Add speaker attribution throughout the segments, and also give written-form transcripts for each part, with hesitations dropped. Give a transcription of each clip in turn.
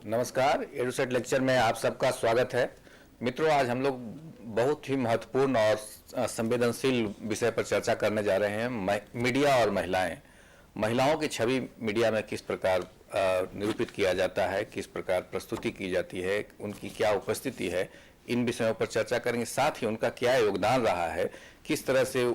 Speaker 1: नमस्कार, EDUSAT lecture में आप सबका स्वागत है। मित्रों, आज हम लोग बहुत ही महत्वपूर्ण और संवेदनशील विषय पर चर्चा करने जा रहे हैं। मीडिया और महिलाएं। महिलाओं की छवि मीडिया में किस प्रकार निरूपित किया जाता है, किस प्रकार प्रस्तुति की जाती है, उनकी क्या उपस्थिति है, इन विषयों पर चर्चा करेंगे। साथ ही उनका क्या योगदान रहा है, किस तरह से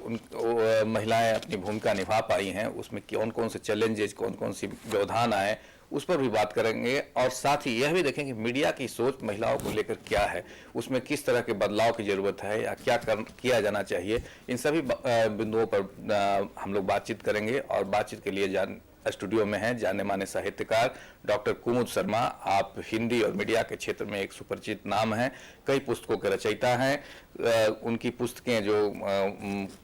Speaker 1: महिलाएं अपनी भूमिका निभा पाई हैं, उसमें कौन कौन से चैलेंजेस, कौन कौन सी व्यवधान आए, उस पर भी बात करेंगे। और साथ ही यह भी देखेंगे मीडिया की सोच महिलाओं को लेकर क्या है, उसमें किस तरह के बदलाव की जरूरत है या क्या किया जाना चाहिए। इन सभी बिंदुओं पर हम लोग बातचीत करेंगे। और बातचीत के लिए स्टूडियो में हैं जाने माने साहित्यकार डॉक्टर कुमुद शर्मा। आप हिंदी और मीडिया के क्षेत्र में एक सुपरिचित नाम हैं, कई पुस्तकों के रचयिता हैं। उनकी पुस्तकें जो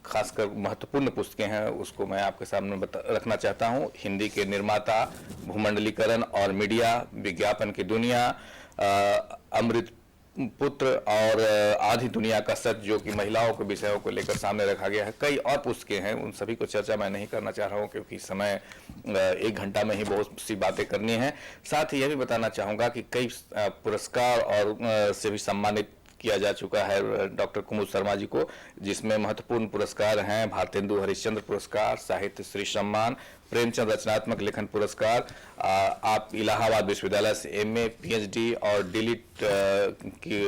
Speaker 1: खासकर महत्वपूर्ण पुस्तकें हैं उसको मैं आपके सामने रखना चाहता हूं। हिंदी के निर्माता, भूमंडलीकरण और मीडिया, विज्ञापन की दुनिया, अमृत पुत्र और आधी दुनिया का सच, जो कि महिलाओं के विषयों को लेकर सामने रखा गया है। कई और पुस्तकें हैं, उन सभी को चर्चा मैं नहीं करना चाह रहा हूं क्योंकि समय 1 घंटा में ही बहुत सी बातें करनी है। साथ ही यह भी बताना चाहूँगा कि कई पुरस्कार और से भी सम्मानित किया जा चुका है डॉक्टर कुमुद शर्मा जी को, जिसमें महत्वपूर्ण पुरस्कार हैं भारतेंदु हरिश्चंद्र पुरस्कार, साहित्य श्री सम्मान, प्रेमचंद रचनात्मक लेखन पुरस्कार। आप इलाहाबाद विश्वविद्यालय से एमए, पीएचडी और डीलिट की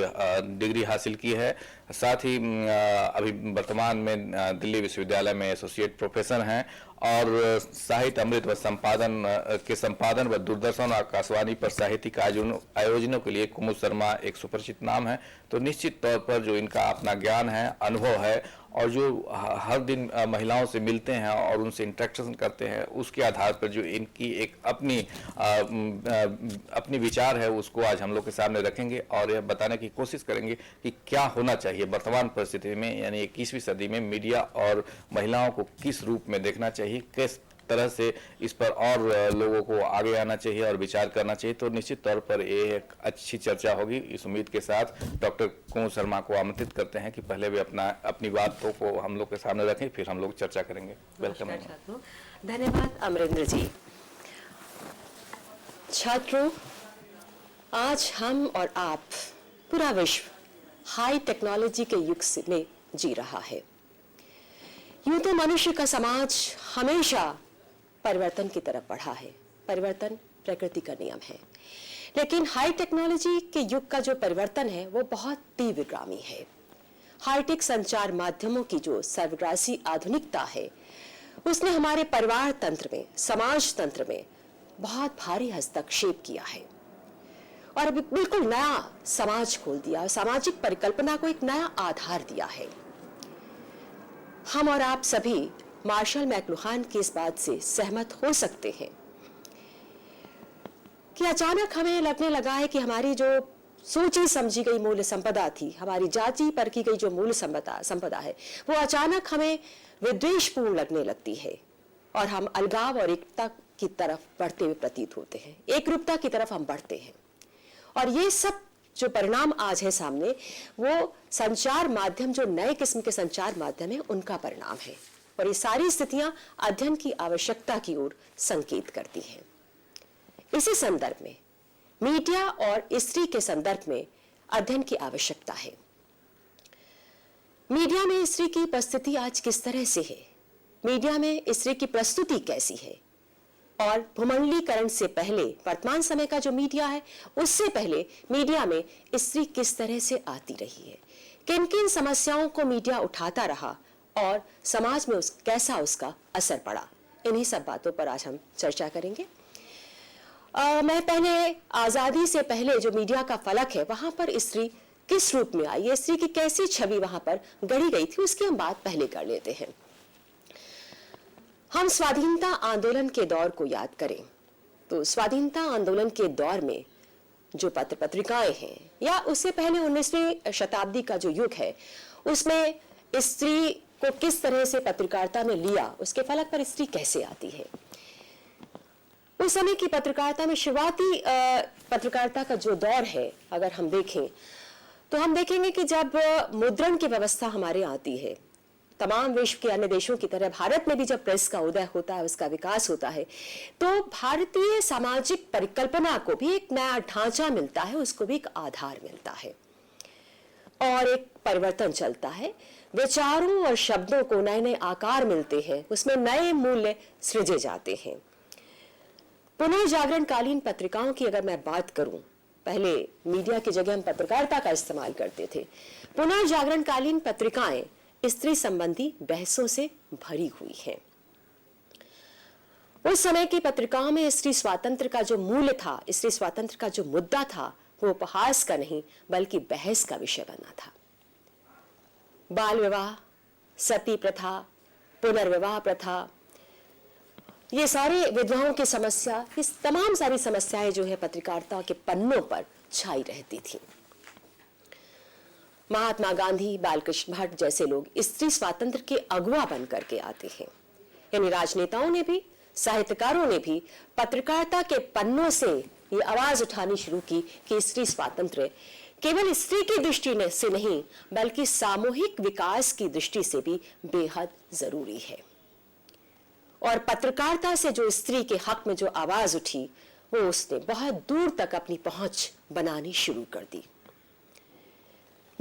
Speaker 1: डिग्री हासिल की है। साथ ही अभी वर्तमान में दिल्ली विश्वविद्यालय में एसोसिएट प्रोफेसर हैं। और साहित्य अमृत व संपादन व दूरदर्शन और आकाशवाणी पर साहित्यिक आयोजनों के लिए कुमुद शर्मा एक सुपरिचित नाम है। तो निश्चित तौर पर जो इनका अपना ज्ञान है, अनुभव है और जो हर दिन महिलाओं से मिलते हैं और उनसे इंटरेक्शन करते हैं, उसके आधार पर जो इनकी एक अपनी विचार है उसको आज हम लोग के सामने रखेंगे और यह बताने की कोशिश करेंगे कि क्या होना चाहिए वर्तमान परिस्थिति में, यानी 21वीं सदी में मीडिया और महिलाओं को किस रूप में देखना चाहिए, किस तरह से इस पर और लोगों को आगे आना चाहिए और विचार करना चाहिए। तो निश्चित तौर पर ये एक अच्छी चर्चा होगी। इस उम्मीद के साथ डॉक्टर कुमुद शर्मा को आमंत्रित करते हैं कि पहले भी अपनी बातों को हम लोग के सामने रखें, फिर हम लोग चर्चा करेंगे। वेलकम।
Speaker 2: धन्यवाद अमरेंद्र जी। छात्रों, आज हम और आप, पूरा विश्व हाई टेक्नोलॉजी के युग में जी रहा है। यूं तो मनुष्य का समाज हमेशा परिवर्तन की तरफ बढ़ा है। परिवर्तन प्रकृति का नियम है, लेकिन हाई टेक्नोलॉजी के युग का जो परिवर्तन है वो बहुत तीव्रगामी है। हाईटेक संचार माध्यमों की जो सर्वग्रासी आधुनिकता है उसने हमारे परिवार तंत्र में, समाज तंत्र में बहुत भारी हस्तक्षेप किया है और अभी बिल्कुल नया समाज खोल दिया, सामाजिक परिकल्पना को एक नया आधार दिया है। हम और आप सभी मार्शल मैक्लुहान की इस बात से सहमत हो सकते हैं कि अचानक हमें लगने लगा है कि हमारी जो सोची समझी गई मूल्य संपदा थी, हमारी जांची परखी गई जो मूल्य संपदा है, वो अचानक हमें विद्वेषपूर्ण लगने लगती है और हम अलगाव और एकता की तरफ बढ़ते हुए प्रतीत होते हैं, एकरूपता की तरफ हम बढ़ते हैं। और ये सब जो परिणाम आज है सामने, वो संचार माध्यम, जो नए किस्म के संचार माध्यम है, उनका परिणाम है। और ये सारी स्थितियां अध्ययन की आवश्यकता की ओर संकेत करती हैं। इसी संदर्भ में मीडिया और स्त्री के संदर्भ में अध्ययन की आवश्यकता है। मीडिया में स्त्री की उपस्थिति आज किस तरह से है, मीडिया में स्त्री की प्रस्तुति कैसी है, और भूमंडलीकरण से पहले वर्तमान समय का जो मीडिया है उससे पहले मीडिया में स्त्री किस तरह से आती रही है, किन किन समस्याओं को मीडिया उठाता रहा और समाज में कैसा उसका असर पड़ा, इन्हीं सब बातों पर आज हम चर्चा करेंगे। मैं पहले आज़ादी से पहले जो मीडिया का फलक है वहां पर स्त्री किस रूप में आई है, स्त्री की कैसी छवि वहां पर गढ़ी गई थी, उसकी हम बात पहले कर लेते हैं। हम स्वाधीनता आंदोलन के दौर को याद करें तो स्वाधीनता आंदोलन के दौर में जो पत्र पत्रिकाएं हैं, या उससे पहले 19वीं शताब्दी का जो युग है, उसमें स्त्री को किस तरह से पत्रकारिता में लिया, उसके फलक पर स्त्री कैसे आती है। उस समय की पत्रकारिता में शुरुआती पत्रकारिता का जो दौर है, अगर हम देखें तो हम देखेंगे कि जब मुद्रण की व्यवस्था हमारे आती है तमाम विश्व के अन्य देशों की तरह भारत में भी जब प्रेस का उदय होता है, उसका विकास होता है, तो भारतीय सामाजिक परिकल्पना को भी एक नया ढांचा मिलता है, उसको भी एक आधार मिलता है और एक परिवर्तन चलता है। विचारों और शब्दों को नए नए आकार मिलते हैं, उसमें नए मूल्य सृजे जाते हैं। पुनर्जागरणकालीन पत्रिकाओं की अगर मैं बात करूं, पहले मीडिया की जगह हम पत्रकारिता का इस्तेमाल करते थे। पुनर्जागरणकालीन पत्रिकाएं स्त्री संबंधी बहसों से भरी हुई हैं। उस समय की पत्रिकाओं में स्त्री स्वातंत्र का जो मूल्य था, स्त्री स्वातंत्र का जो मुद्दा था, वो उपहास का नहीं बल्कि बहस का विषय बना था। बाल विवाह, सती प्रथा, पुनर्विवाह प्रथा, ये सारे विधवाओं की समस्या, इस तमाम सारी समस्याएं जो है पत्रकारिता के पन्नों पर छाई रहती थी। महात्मा गांधी, बालकृष्ण भट्ट जैसे लोग स्त्री स्वातंत्र के अगुवा बन करके आते हैं। यानी राजनेताओं ने भी, साहित्यकारों ने भी पत्रकारिता के पन्नों से ये आवाज उठानी शुरू की कि स्त्री स्वातंत्र केवल स्त्री की दृष्टि से नहीं बल्कि सामूहिक विकास की दृष्टि से भी बेहद जरूरी है। और पत्रकारिता से जो स्त्री के हक में जो आवाज उठी, वो उसने बहुत दूर तक अपनी पहुंच बनानी शुरू कर दी।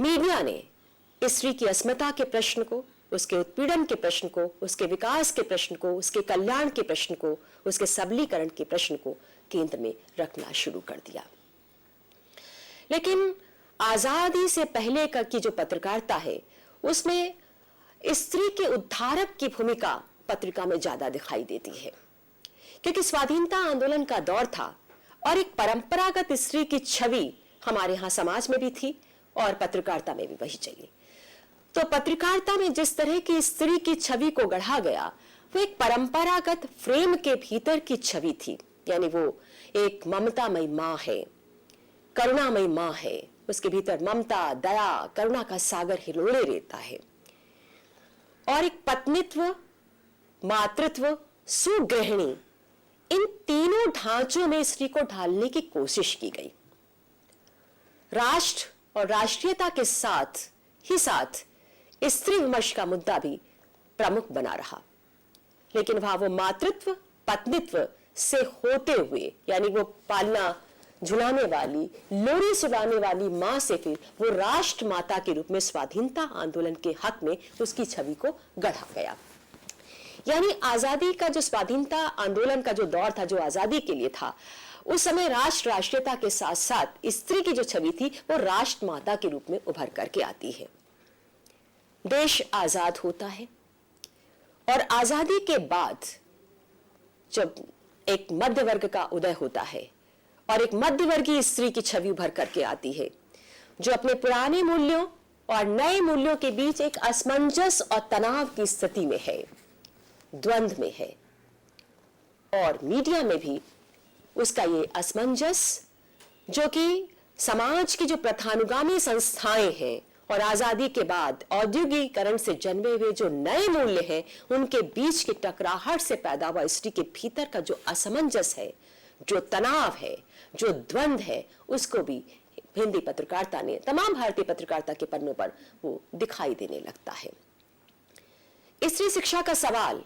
Speaker 2: मीडिया ने स्त्री की अस्मिता के प्रश्न को, उसके उत्पीड़न के प्रश्न को, उसके विकास के प्रश्न को, उसके कल्याण के प्रश्न को, उसके सबलीकरण के प्रश्न को केंद्र में रखना शुरू कर दिया। लेकिन आजादी से पहले की जो पत्रकारिता है, उसमें स्त्री के उद्धारक की भूमिका पत्रिका में ज्यादा दिखाई देती है, क्योंकि स्वाधीनता आंदोलन का दौर था और एक परंपरागत स्त्री की छवि हमारे यहाँ समाज में भी थी और पत्रकारिता में भी वही चली। तो पत्रकारिता में जिस तरह की स्त्री की छवि को गढ़ा गया, वो एक परंपरागत फ्रेम के भीतर की छवि थी। यानी वो एक ममतामयी माँ है, करुणामयी माँ है, उसके भीतर ममता, दया, करुणा का सागर हिलोड़े रहता है। और एक पत्नीत्व, मातृत्व, सुगृहिणी, इन तीनों ढांचों में स्त्री को ढालने की कोशिश की गई। राष्ट्र और राष्ट्रीयता के साथ ही साथ स्त्री विमर्श का मुद्दा भी प्रमुख बना रहा। लेकिन वहां वो मातृत्व, पत्नीत्व से होते हुए, यानी वो पालना झुलाने वाली, लोरी सुलाने वाली मां से फिर वो राष्ट्र माता के रूप में स्वाधीनता आंदोलन के हक में उसकी छवि को गढ़ा गया। यानी आजादी का जो स्वाधीनता आंदोलन का जो दौर था, जो आजादी के लिए था, उस समय राष्ट्र राष्ट्रीयता के साथ साथ स्त्री की जो छवि थी वो राष्ट्र माता के रूप में उभर करके आती है। देश आजाद होता है और आजादी के बाद जब एक मध्य वर्ग का उदय होता है और एक मध्यवर्गीय स्त्री की छवि उभर करके आती है, जो अपने पुराने मूल्यों और नए मूल्यों के बीच एक असमंजस और तनाव की स्थिति में है, द्वंद्व में है। और मीडिया में भी उसका ये असमंजस, जो कि समाज की जो प्रथानुगामी संस्थाएं हैं और आजादी के बाद औद्योगिकीकरण से जन्मे हुए जो नए मूल्य हैं, उनके बीच की टकराहट से पैदा हुआ स्त्री के भीतर का जो असमंजस है, जो तनाव है, जो द्वंद्व है, उसको भी हिंदी पत्रकारिता ने, तमाम भारतीय पत्रकारिता के पन्नों पर वो दिखाई देने लगता है। स्त्री शिक्षा का सवाल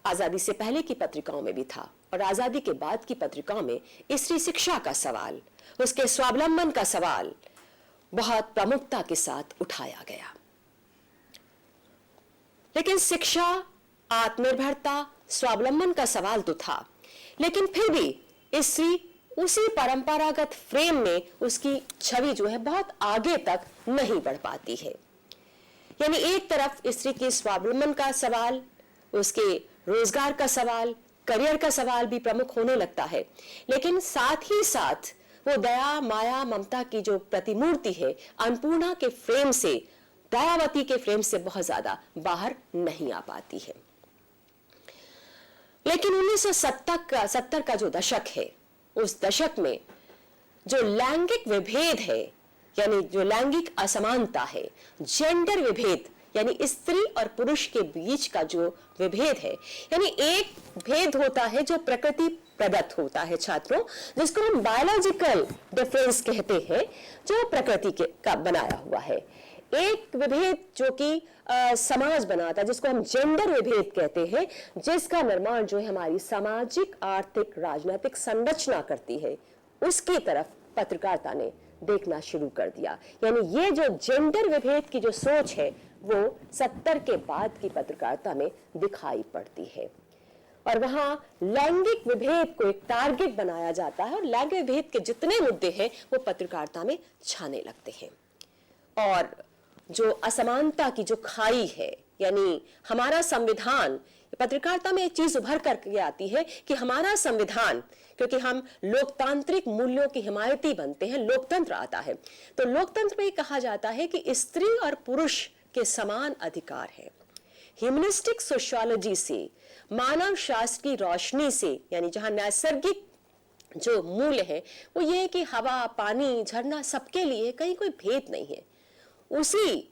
Speaker 2: आजादी से पहले की पत्रिकाओं में भी था और आजादी के बाद की पत्रिकाओं में स्त्री शिक्षा का सवाल, उसके स्वावलंबन का सवाल बहुत प्रमुखता के साथ उठाया गया। लेकिन शिक्षा, आत्मनिर्भरता, स्वावलंबन का सवाल तो था, लेकिन फिर भी स्त्री उसी परंपरागत फ्रेम में उसकी छवि जो है बहुत आगे तक नहीं बढ़ पाती है। यानी एक तरफ स्त्री के स्वावलंबन का सवाल, उसके रोजगार का सवाल, करियर का सवाल भी प्रमुख होने लगता है, लेकिन साथ ही साथ वो दया, माया, ममता की जो प्रतिमूर्ति है, अन्नपूर्णा के फ्रेम से, दयावती के फ्रेम से बहुत ज्यादा बाहर नहीं आ पाती है। लेकिन 1970 का जो दशक है, उस दशक में जो लैंगिक विभेद है, यानी जो लैंगिक असमानता है, जेंडर विभेद, यानी स्त्री और पुरुष के बीच का जो विभेद है, यानी एक भेद होता है जो प्रकृति प्रदत्त होता है छात्रों, जिसको हम बायोलॉजिकल डिफरेंस कहते हैं, जो प्रकृति का बनाया हुआ है। एक विभेद जो कि समाज बनाता है, जिसको हम जेंडर विभेद कहते हैं, जिसका निर्माण जो है हमारी सामाजिक, आर्थिक, राजनीतिक संरचना करती है, उसकी तरफ पत्रकारिता ने देखना शुरू कर दिया। यानी ये जो जेंडर विभेद की जो सोच है वो 70 के बाद की पत्रकारिता में दिखाई पड़ती है, और वहां लैंगिक विभेद को एक टारगेट बनाया जाता है, और लैंगिक विभेद के जितने मुद्दे हैं वो पत्रकारिता में छाने लगते हैं। और जो असमानता की जो खाई है, यानी हमारा संविधान, पत्रकारिता में एक चीज उभर करके आती है कि हमारा संविधान, क्योंकि हम लोकतांत्रिक मूल्यों की हिमायती बनते हैं, लोकतंत्र आता है, तो लोकतंत्र में कहा जाता है कि स्त्री और पुरुष के समान अधिकार है। ह्यूमनिस्टिक सोशियोलॉजी से, मानव शास्त्र की रोशनी से, यानी जहां नैसर्गिक जो मूल्य है वो ये है कि हवा, पानी, झरना सबके लिए, कहीं कोई भेद नहीं है, उसी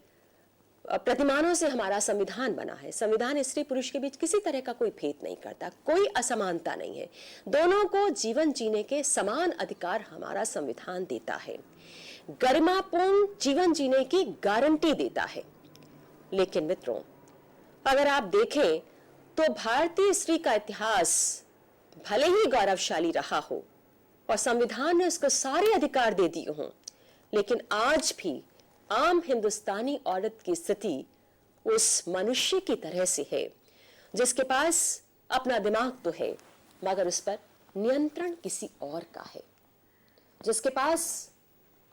Speaker 2: प्रतिमानों से हमारा संविधान बना है। संविधान स्त्री पुरुष के बीच किसी तरह का कोई भेद नहीं करता, कोई असमानता नहीं है, दोनों को जीवन जीने के समान अधिकार हमारा संविधान देता है, गरिमापूर्ण जीवन जीने की गारंटी देता है। लेकिन मित्रों, अगर आप देखें तो भारतीय स्त्री का इतिहास भले ही गौरवशाली रहा हो और संविधान ने उसको सारे अधिकार दे दिए हों, लेकिन आज भी आम हिंदुस्तानी औरत की स्थिति उस मनुष्य की तरह से है जिसके पास अपना दिमाग तो है मगर उस पर नियंत्रण किसी और का है, जिसके पास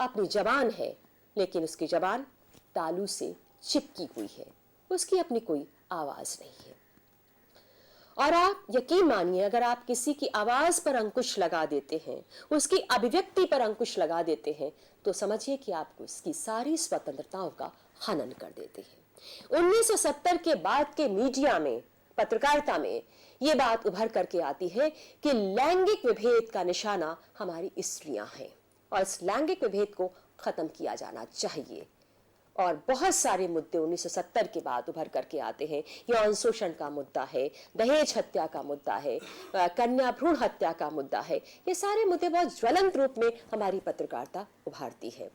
Speaker 2: अपनी जबान है लेकिन उसकी जबान तालू से चिपकी हुई है, उसकी अपनी कोई आवाज नहीं है। और आप यकीन मानिए, अगर आप किसी की आवाज पर अंकुश लगा देते हैं, उसकी अभिव्यक्ति पर अंकुश लगा देते हैं, तो समझिए कि आप उसकी सारी स्वतंत्रताओं का हनन कर देते हैं। 1970 के बाद के मीडिया में, पत्रकारिता में ये बात उभर करके आती है कि लैंगिक विभेद का निशाना हमारी स्त्रियां हैं और इस लैंगिक विभेद को खत्म किया जाना चाहिए। और बहुत सारे मुद्दे 1970 के बाद उभर करके आते हैं। यौन शोषण का मुद्दा है, दहेज हत्या का मुद्दा है, कन्या भ्रूण हत्या का मुद्दा है, ये सारे मुद्दे बहुत ज्वलंत रूप में हमारी पत्रकारिता उभारती है।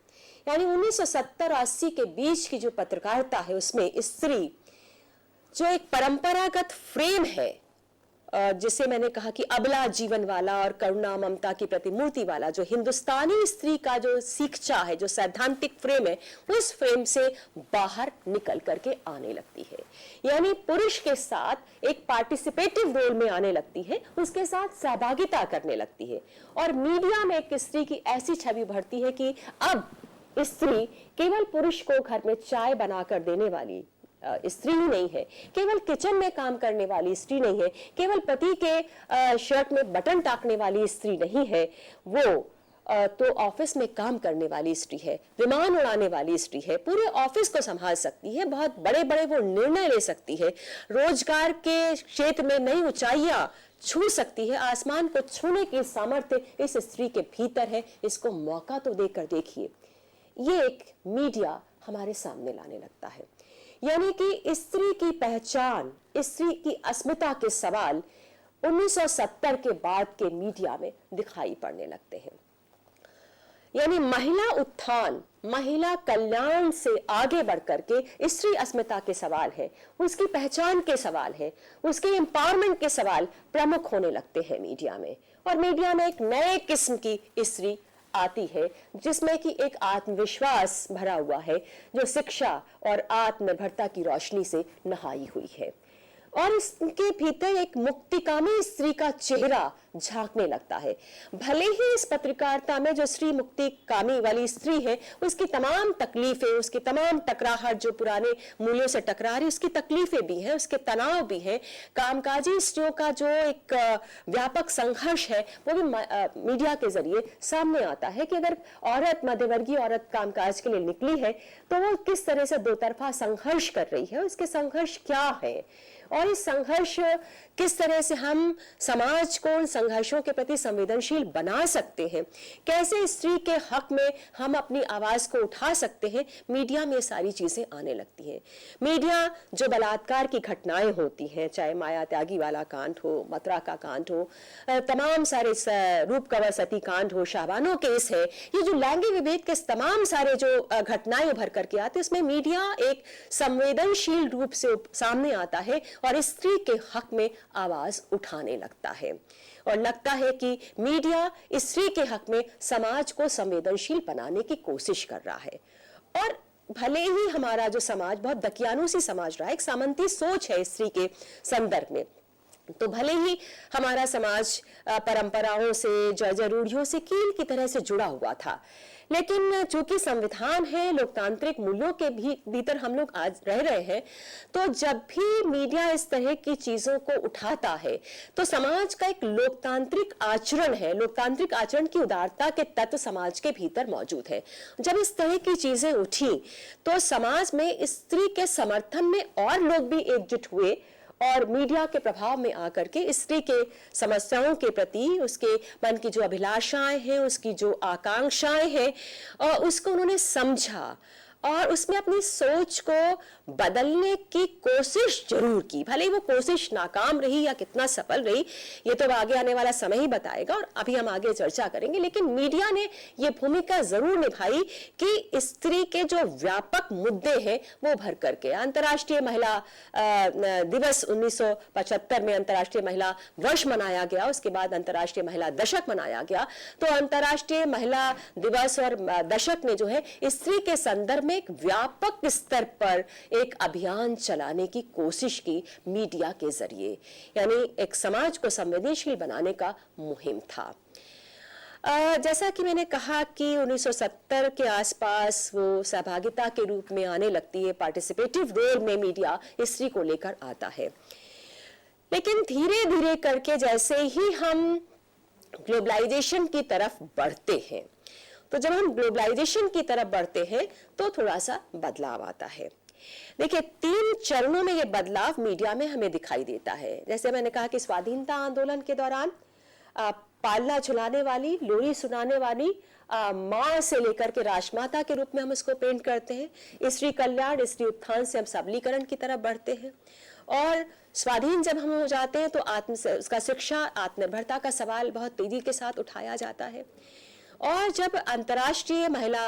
Speaker 2: यानी 1970-80 के बीच की जो पत्रकारिता है उसमें स्त्री जो एक परंपरागत फ्रेम है, जिसे मैंने कहा कि अबला जीवन वाला और करुणा ममता की प्रतिमूर्ति वाला जो हिंदुस्तानी स्त्री का जो सीखचा है, जो सैद्धांतिक फ्रेम है, उस फ्रेम से बाहर निकल करके आने लगती है। यानी पुरुष के साथ एक पार्टिसिपेटिव रोल में आने लगती है, उसके साथ सहभागिता करने लगती है। और मीडिया में एक स्त्री की ऐसी छवि उभरती है कि अब स्त्री केवल पुरुष को घर में चाय बनाकर देने वाली स्त्री ही नहीं है, केवल किचन में काम करने वाली स्त्री नहीं है, केवल पति के शर्ट में बटन टाकने वाली स्त्री नहीं है, वो तो ऑफिस में काम करने वाली स्त्री है, विमान उड़ाने वाली स्त्री है, पूरे ऑफिस को संभाल सकती है, बहुत बड़े बड़े वो निर्णय ले सकती है, रोजगार के क्षेत्र में नई ऊंचाइयां छू सकती है, आसमान को छूने की सामर्थ्य इस स्त्री के भीतर है। इसको मौका तो देकर देखिए। ये एक मीडिया हमारे सामने लाने लगता है। यानी कि स्त्री की पहचान, स्त्री की अस्मिता के सवाल 1970 के बाद के मीडिया में दिखाई पड़ने लगते हैं। यानी महिला उत्थान, महिला कल्याण से आगे बढ़कर के स्त्री अस्मिता के सवाल है, उसकी पहचान के सवाल है, उसके एम्पावरमेंट के सवाल प्रमुख होने लगते हैं मीडिया में। और मीडिया में एक नए किस्म की स्त्री आती है जिसमें कि एक आत्मविश्वास भरा हुआ है, जो शिक्षा और आत्मनिर्भरता की रोशनी से नहाई हुई है। और इसके भीतर एक मुक्तिकामी स्त्री का चेहरा झांकने लगता है। भले ही इस पत्रकारिता में जो स्त्री मुक्तिकामी वाली स्त्री है, उसकी तमाम तकलीफें, उसकी तमाम टकराहट जो पुराने मूल्यों से टकरा रही, उसकी तकलीफें भी हैं, उसके तनाव भी हैं, कामकाजी स्त्रियों का जो एक व्यापक संघर्ष है वो भी मीडिया के जरिए सामने आता है कि अगर औरत, मध्यवर्गीय औरत कामकाज के लिए निकली है तो वो किस तरह से दो तरफा संघर्ष कर रही है, उसके संघर्ष क्या है, और इस संघर्ष किस तरह से हम समाज को उन संघर्षों के प्रति संवेदनशील बना सकते हैं, कैसे स्त्री के हक में हम अपनी आवाज को उठा सकते हैं, मीडिया में सारी चीजें आने लगती हैं। मीडिया जो बलात्कार की घटनाएं होती हैं, चाहे माया त्यागी वाला कांड हो, मथुरा का कांड हो, तमाम सारे रूप कंवर सती कांड हो, शाहबानो केस है, ये जो लैंगिक विभेद के तमाम सारे जो घटनाएं उभर करके आते हैं, इसमें मीडिया एक संवेदनशील रूप से सामने आता है और स्त्री के हक में आवाज उठाने लगता है और लगता है कि मीडिया स्त्री के हक में समाज को संवेदनशील बनाने की कोशिश कर रहा है। और भले ही हमारा जो समाज बहुत दकियानूसी समाज रहा है, एक सामंती सोच है स्त्री के संदर्भ में, तो भले ही हमारा समाज परंपराओं से, जर्जर रूढ़ियों से कील की तरह से जुड़ा हुआ था, लेकिन चूंकि संविधान है, लोकतांत्रिक मूल्यों के भीतर हम लोग आज रह रहे हैं, तो जब भी मीडिया इस तरह की चीजों को उठाता है तो समाज का एक लोकतांत्रिक आचरण है, लोकतांत्रिक आचरण की उदारता के तत्व समाज के भीतर मौजूद है। जब इस तरह की चीजें उठी तो समाज में स्त्री के समर्थन में और लोग भी एकजुट हुए और मीडिया के प्रभाव में आकर के स्त्री के समस्याओं के प्रति, उसके मन की जो अभिलाषाएं हैं, उसकी जो आकांक्षाएं हैं, उसको उन्होंने समझा और उसमें अपनी सोच को बदलने की कोशिश जरूर की। भले ही वो कोशिश नाकाम रही या कितना सफल रही, ये तो आगे आने वाला समय ही बताएगा और अभी हम आगे चर्चा करेंगे, लेकिन मीडिया ने ये भूमिका जरूर निभाई कि स्त्री के जो व्यापक मुद्दे हैं वो भर करके। अंतर्राष्ट्रीय महिला दिवस 1975 में अंतर्राष्ट्रीय महिला वर्ष मनाया गया, उसके बाद अंतर्राष्ट्रीय महिला दशक मनाया गया। तो अंतर्राष्ट्रीय महिला दिवस और दशक ने जो है स्त्री के संदर्भ में एक व्यापक स्तर पर एक अभियान चलाने की कोशिश की मीडिया के जरिए, यानी एक समाज को संवेदनशील बनाने का मुहिम था। जैसा कि मैंने कहा कि 1970 के आसपास वो सहभागिता के रूप में आने लगती है, पार्टिसिपेटिव रोल में मीडिया स्त्री को लेकर आता है। लेकिन धीरे धीरे करके जैसे ही हम ग्लोबलाइजेशन की तरफ बढ़ते हैं, तो जब हम ग्लोबलाइजेशन की तरफ बढ़ते हैं तो थोड़ा सा बदलाव आता है। देखिए, 3 चरणों में ये बदलाव मीडिया में हमें दिखाई देता है। जैसे मैंने कहा कि स्वाधीनता आंदोलन के दौरान पालना झुलाने वाली, लोरी सुनाने वाली माँ से लेकर के राजमाता के रूप में हम इसको पेंट करते हैं। स्त्री कल्याण, स्त्री उत्थान से हम सबलीकरण की तरफ बढ़ते हैं और स्वाधीन जब हम हो जाते हैं तो उसका शिक्षा, आत्मनिर्भरता का सवाल बहुत तेजी के साथ उठाया जाता है। और जब अंतर्राष्ट्रीय महिला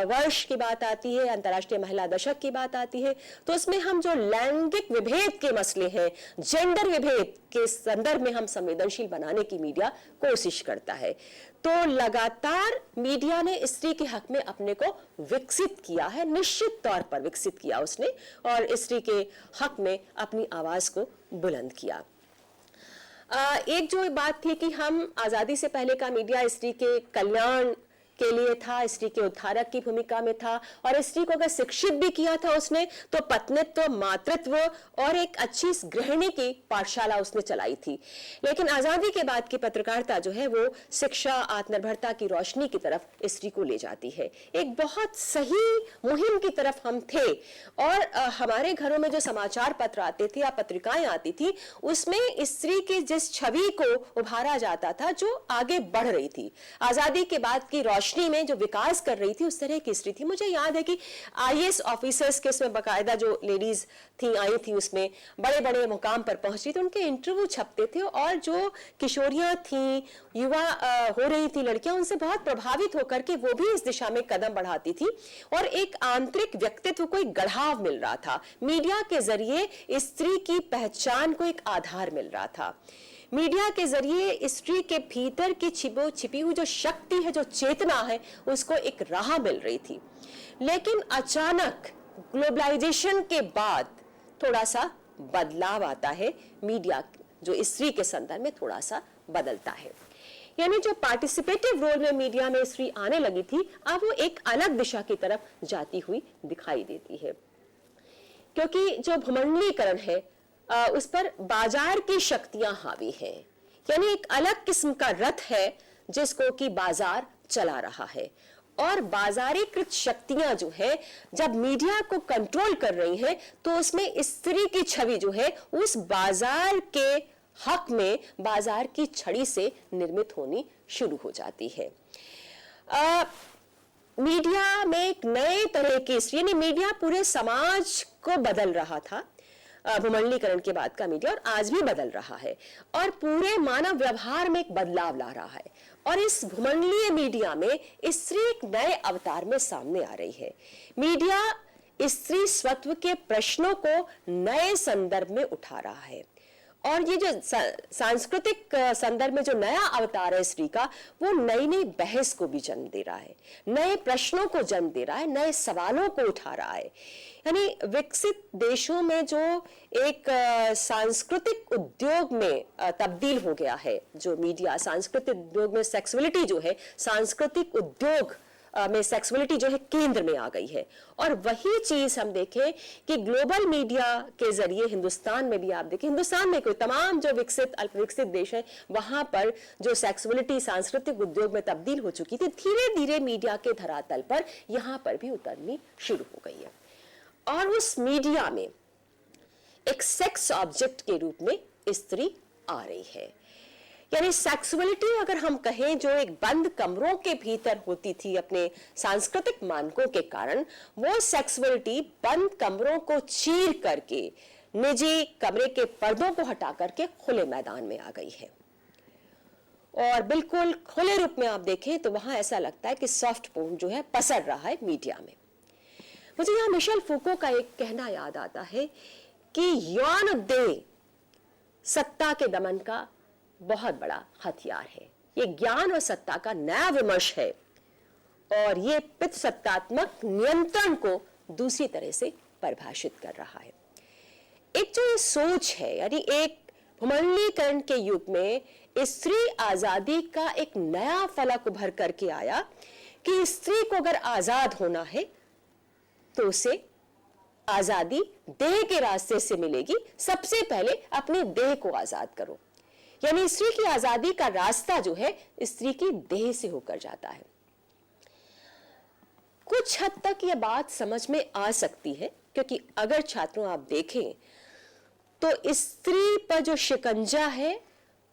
Speaker 2: वर्ष की बात आती है, अंतर्राष्ट्रीय महिला दशक की बात आती है, तो उसमें हम जो लैंगिक विभेद के मसले हैं, जेंडर विभेद के संदर्भ में हम संवेदनशील बनाने की मीडिया कोशिश करता है। तो लगातार मीडिया ने स्त्री के हक में अपने को विकसित किया है, निश्चित तौर पर विकसित किया उसने, और स्त्री के हक में अपनी आवाज को बुलंद किया। एक जो बात थी कि हम आजादी से पहले का मीडिया स्त्री के कल्याण के लिए था, स्त्री के उद्धारक की भूमिका में था, और स्त्री को अगर शिक्षित भी किया था उसने तो पत्नित्व, मातृत्व और एक अच्छी गृहिणी की पाठशाला उसने चलाई थी। लेकिन आजादी के बाद की पत्रकारिता जो है वो शिक्षा, आत्मनिर्भरता की रोशनी की तरफ स्त्री को ले जाती है। एक बहुत सही मुहिम की तरफ हम थे और हमारे घरों में जो समाचार पत्र आते थे या पत्रिकाएं आती थी उसमें स्त्री की जिस छवि को उभारा जाता था जो आगे बढ़ रही थी, आजादी के बाद की रोशनी में जो विकास कर रही थी, उस तरह की स्त्री थी। मुझे याद है कि आईएएस ऑफिसर्स के इसमें बाकायदा जो लेडीज थी आई थी, उसमें बड़े बड़े मुकाम पर पहुंची थी, उनके इंटरव्यू छपते थे और जो किशोरियां थी, युवा हो रही थी लड़कियां, उनसे बहुत प्रभावित होकर के वो भी इस दिशा में कदम बढ़ाती थी और एक आंतरिक व्यक्तित्व को एक गढ़ाव मिल रहा था। मीडिया के जरिए स्त्री की पहचान को एक आधार मिल रहा था। मीडिया के जरिए स्त्री के भीतर की छिपी हुई जो शक्ति है, जो चेतना है, उसको एक राह मिल रही थी। लेकिन अचानक ग्लोबलाइजेशन के बाद थोड़ा सा बदलाव आता है, मीडिया जो स्त्री के संदर्भ में थोड़ा सा बदलता है। यानी जो पार्टिसिपेटिव रोल में मीडिया में स्त्री आने लगी थी, अब वो एक अलग दिशा की तरफ जाती हुई दिखाई देती है, क्योंकि जो भूमंडलीकरण है उस पर बाजार की शक्तियां हावी हैं। यानी एक अलग किस्म का रथ है जिसको कि बाजार चला रहा है और बाजारीकृत शक्तियां जो है जब मीडिया को कंट्रोल कर रही हैं तो उसमें स्त्री की छवि जो है उस बाजार के हक में बाजार की छड़ी से निर्मित होनी शुरू हो जाती है। मीडिया में एक नए तरह की स्त्री, यानी मीडिया पूरे समाज को बदल रहा था, भूमंडलीकरण के बाद का मीडिया, और आज भी बदल रहा है और पूरे मानव व्यवहार में एक बदलाव ला रहा है। और इस भूमंडलीय मीडिया में स्त्री एक नए अवतार में सामने आ रही है। मीडिया स्त्री स्वत्व के प्रश्नों को नए संदर्भ में उठा रहा है और ये जो सांस्कृतिक संदर्भ में जो नया अवतार है स्त्री का, वो नई नई बहस को भी जन्म दे रहा है, नए प्रश्नों को जन्म दे रहा है, नए सवालों को उठा रहा है। यानी विकसित देशों में जो एक सांस्कृतिक उद्योग में तब्दील हो गया है, जो मीडिया सांस्कृतिक उद्योग में सेक्सुअलिटी जो है, सांस्कृतिक उद्योग में सेक्सुअलिटी जो है केंद्र में आ गई है। और वही चीज हम देखें कि ग्लोबल मीडिया के जरिए हिंदुस्तान में भी, आप देखें हिंदुस्तान में कोई तमाम जो विकसित अल्प विकसित देश है वहां पर जो सेक्सुअलिटी सांस्कृतिक उद्योग में तब्दील हो चुकी थी, धीरे धीरे मीडिया के धरातल पर यहां पर भी उतरनी शुरू हो गई है। और उस मीडिया में एक सेक्स ऑब्जेक्ट के रूप में स्त्री आ रही है। यानी सेक्सुअलिटी अगर हम कहें जो एक बंद कमरों के भीतर होती थी अपने सांस्कृतिक मानकों के कारण, वो सेक्सुअलिटी बंद कमरों को चीर करके निजी कमरे के पर्दों को हटा करके खुले मैदान में आ गई है। और बिल्कुल खुले रूप में आप देखें तो वहां ऐसा लगता है कि सॉफ्ट पोर्न जो है पसर रहा है मीडिया में। मुझे यहां मिशेल फूको का एक कहना याद आता है कि यौन देह सत्ता के दमन का बहुत बड़ा हथियार है। ये ज्ञान और सत्ता का नया विमर्श है और ये पितृसत्तात्मक नियंत्रण को दूसरी तरह से परिभाषित कर रहा है। एक जो ये सोच है, यानी एक भूमंडलीकरण के युग में स्त्री आजादी का एक नया फलक उभर करके आया कि स्त्री को अगर आजाद होना है तो उसे आजादी देह के रास्ते से मिलेगी। सबसे पहले अपने देह को आजाद करो। यानी स्त्री की आजादी का रास्ता जो है स्त्री की देह से होकर जाता है। कुछ हद तक यह बात समझ में आ सकती है क्योंकि अगर छात्रों आप देखें तो स्त्री पर जो शिकंजा है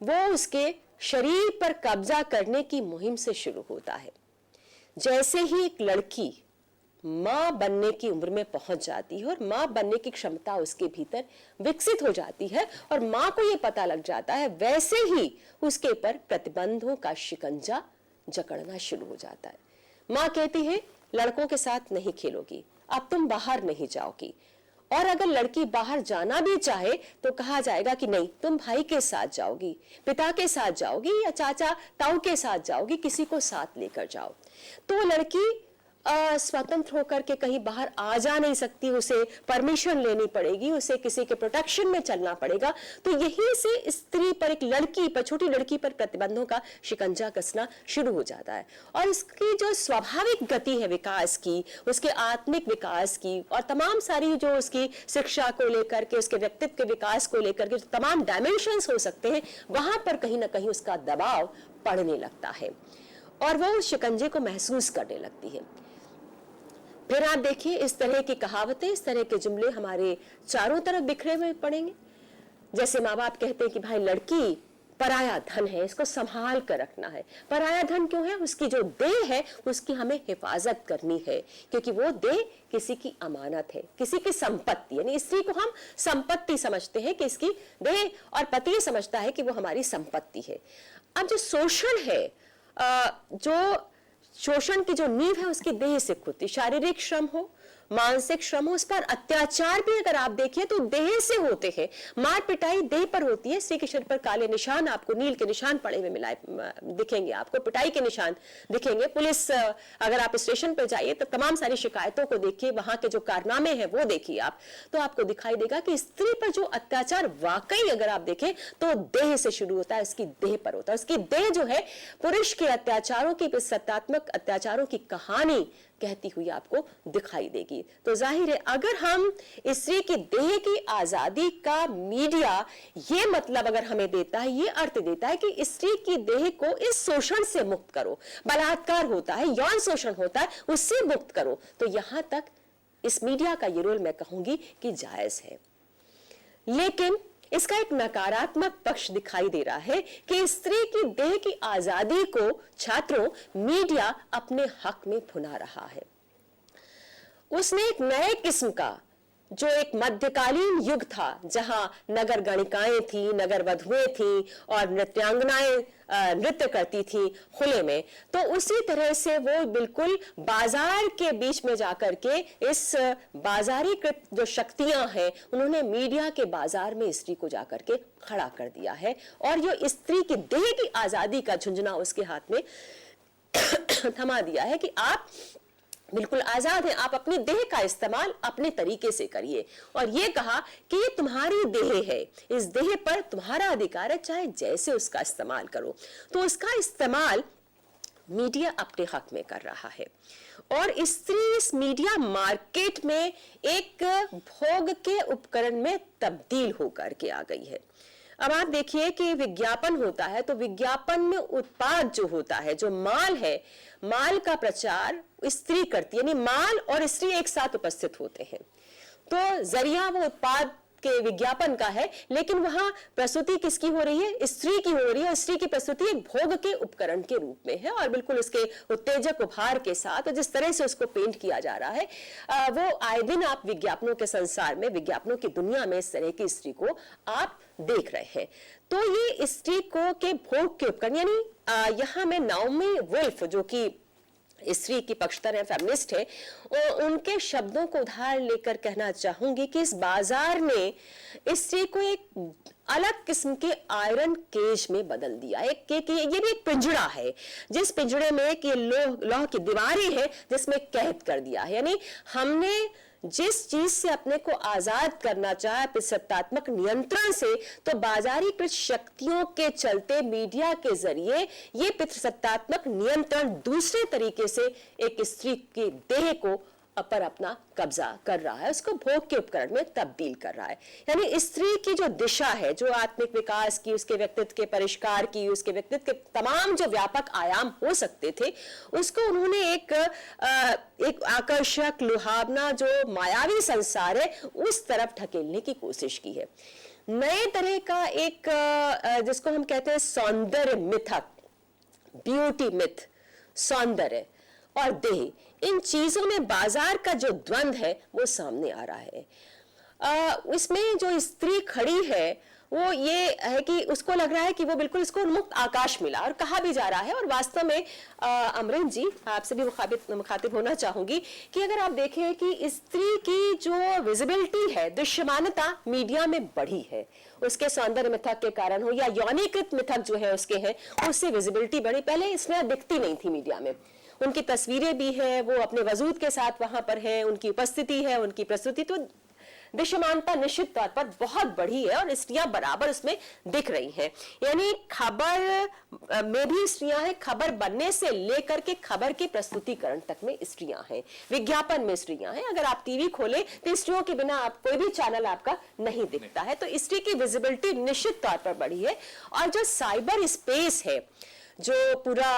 Speaker 2: वो उसके शरीर पर कब्जा करने की मुहिम से शुरू होता है। जैसे ही एक लड़की मां बनने की उम्र में पहुंच जाती है और मां बनने की क्षमता उसके भीतर विकसित हो जाती है और मां को यह पता लग जाता है, वैसे ही उसके ऊपर प्रतिबंधों का शिकंजा जकड़ना शुरू हो जाता है। मां कहती है लड़कों के साथ नहीं खेलोगी, अब तुम बाहर नहीं जाओगी, और अगर लड़की बाहर जाना भी चाहे तो कहा जाएगा कि नहीं, तुम भाई के साथ जाओगी, पिता के साथ जाओगी या चाचा ताऊ के साथ जाओगी, किसी को साथ लेकर जाओ। तो लड़की स्वतंत्र होकर के कहीं बाहर आ जा नहीं सकती, उसे परमिशन लेनी पड़ेगी, उसे किसी के प्रोटेक्शन में चलना पड़ेगा। तो यहीं से स्त्री पर, एक लड़की पर, छोटी लड़की पर प्रतिबंधों का शिकंजा कसना शुरू हो जाता है। और इसकी जो स्वाभाविक गति है विकास की, उसके आत्मिक विकास की और तमाम सारी जो उसकी शिक्षा को लेकर के, उसके व्यक्तित्व के विकास को लेकर के जो तमाम डायमेंशंस हो सकते हैं, वहां पर कहीं ना कहीं उसका दबाव पड़ने लगता है और वो उस शिकंजे को महसूस करने लगती है। फिर आप देखिए इस तरह की कहावतें, इस तरह के जुमले हमारे चारों तरफ बिखरे हुए पड़ेंगे। जैसे माँ बाप कहते हैं कि भाई लड़की पराया धन है, इसको संभाल कर रखना है। पराया धन क्यों है? उसकी जो देह है उसकी हमें हिफाजत करनी है, क्योंकि वो देह किसी की अमानत है, किसी की संपत्ति। यानी स्त्री को हम संपत्ति समझते हैं कि इसकी देह, और पति समझता है कि वो हमारी संपत्ति है। अब जो शोषण है, जो शोषण की जो नींव है उसकी देह से खुदती, शारीरिक श्रम हो, मानसिक श्रम हो, उस पर अत्याचार भी अगर आप देखिए तो देह से होते हैं। मार पिटाई देह पर होती है। स्त्री के शरीर पर काले निशान, आपको नील के निशान पड़े हुए मिलाए दिखेंगे, आपको पिटाई के निशान दिखेंगे। पुलिस, अगर आप स्टेशन पर जाइए तो तमाम सारी शिकायतों को देखिए, वहां के जो कारनामे हैं वो देखिए आप, तो आपको दिखाई देगा कि स्त्री पर जो अत्याचार वाकई अगर आप देखें तो देह से शुरू होता है, उसकी देह पर होता है। उसकी देह जो है पुरुष के अत्याचारों की, सत्तात्मक अत्याचारों की कहानी कहती हुई आपको दिखाई देगी। तो जाहिर है अगर हम स्त्री की देह की आजादी का मीडिया ये मतलब अगर हमें देता है, ये अर्थ देता है कि स्त्री की देह को इस शोषण से मुक्त करो, बलात्कार होता है, यौन शोषण होता है, उससे मुक्त करो, तो यहां तक इस मीडिया का ये रोल मैं कहूंगी कि जायज है। लेकिन इसका एक नकारात्मक पक्ष दिखाई दे रहा है कि स्त्री की देह की आजादी को छात्रों मीडिया अपने हक में भुना रहा है। उसने एक नए किस्म का, जो एक मध्यकालीन युग था जहां नगर गणिकाएं थी, नगर वधुएं थी और नृत्यांगनाएं नृत्य करती थी खुले में, तो उसी तरह से वो बिल्कुल बाजार के बीच में जाकर के इस बाजारीकृत जो शक्तियां हैं उन्होंने मीडिया के बाजार में स्त्री को जाकर के खड़ा कर दिया है और जो स्त्री की देह की आजादी का झुंझुना उसके हाथ में थमा दिया है कि आप बिल्कुल आजाद हैं, आप अपनी देह का इस्तेमाल अपने तरीके से करिए। और ये कहा कि ये तुम्हारी देह है, इस देह पर तुम्हारा अधिकार है, चाहे जैसे उसका इस्तेमाल करो। तो उसका इस्तेमाल मीडिया अपने हक में कर रहा है और स्त्री इस मीडिया मार्केट में एक भोग के उपकरण में तब्दील होकर के आ गई है। अब आप देखिए कि विज्ञापन होता है तो विज्ञापन में उत्पाद जो होता है, जो माल है, माल का प्रचार स्त्री करती है, यानी माल और स्त्री एक साथ उपस्थित होते हैं। तो जरिया वो उत्पाद के विज्ञापन का है, लेकिन वहां प्रस्तुति किसकी हो रही है? स्त्री की हो रही है। स्त्री की प्रस्तुति एक भोग के उपकरण के रूप में है और बिल्कुल उसके उत्तेजक उपहार के साथ जिस तरह से उसको पेंट किया जा रहा है, वो आए दिन आप विज्ञापनों के संसार में, विज्ञापनों की दुनिया में इस तरह की स्त्री को आप देख रहे हैं। तो ये स्त्री को के भोग के उपकरण, यानी यहाँ में नाओमी वुल्फ जो कि स्त्री की पक्षधर है, फेमिनिस्ट है, उनके शब्दों को उधार लेकर कहना चाहूंगी कि इस बाजार ने स्त्री को एक अलग किस्म के आयरन केज में बदल दिया है। कि ये भी एक पिंजड़ा है, जिस पिंजड़े में कि लौह की दीवारें हैं जिसमें कैद कर दिया है। यानी हमने जिस चीज से अपने को आजाद करना चाहे पितृसत्तात्मक नियंत्रण से, तो बाजारीकृत शक्तियों के चलते मीडिया के जरिए ये पितृसत्तात्मक नियंत्रण दूसरे तरीके से एक स्त्री की देह को पर अपना कब्जा कर रहा है, उसको भोग के उपकरण में तब्दील कर रहा है। यानी स्त्री की जो दिशा है, जो आत्मिक विकास की, उसके व्यक्तित्व के परिष्कार की, उसके व्यक्तित्व के तमाम जो व्यापक आयाम हो सकते थे, उसको उन्होंने एक आकर्षक, लुभावना, जो मायावी संसार है उस तरफ ढकेलने की कोशिश की है। नए तरह का एक जिसको हम कहते हैं सौंदर्य मिथक, ब्यूटी मिथ, सौंदर्य और देह, इन चीजों में बाजार का जो द्वंद है वो सामने आ रहा है। इसमें जो स्त्री खड़ी है वो ये है कि उसको लग रहा है कि वो बिल्कुल इसको उन्मुक्त आकाश मिला, और कहा भी जा रहा है। और वास्तव में अमरीन जी, आपसे भी मुखातिब होना चाहूंगी कि अगर आप देखें कि स्त्री की जो विजिबिलिटी है, दृश्यमानता मीडिया में बढ़ी है, उसके सौंदर्य मिथक के कारण हो या यौनीकृत मिथक जो है उसके हैं, उससे विजिबिलिटी बढ़ी। पहले इसमें दिखती नहीं थी मीडिया में, उनकी तस्वीरें भी है, वो अपने वजूद के साथ वहां पर है, उनकी उपस्थिति है, उनकी प्रस्तुति, तो दृश्यमानता निश्चित तौर पर बहुत बढ़ी है और स्त्रियां बराबर उसमें दिख रही हैं। यानी खबर में भी स्त्रियां हैं, खबर बनने से लेकर के खबर के प्रस्तुतिकरण तक में स्त्रियां हैं, विज्ञापन में स्त्रियां हैं। अगर आप टीवी खोले तो स्त्रियों के बिना आप कोई भी चैनल आपका नहीं दिखता है। तो स्त्री की विजिबिलिटी निश्चित तौर पर बढ़ी है। और जो साइबर स्पेस है, जो पूरा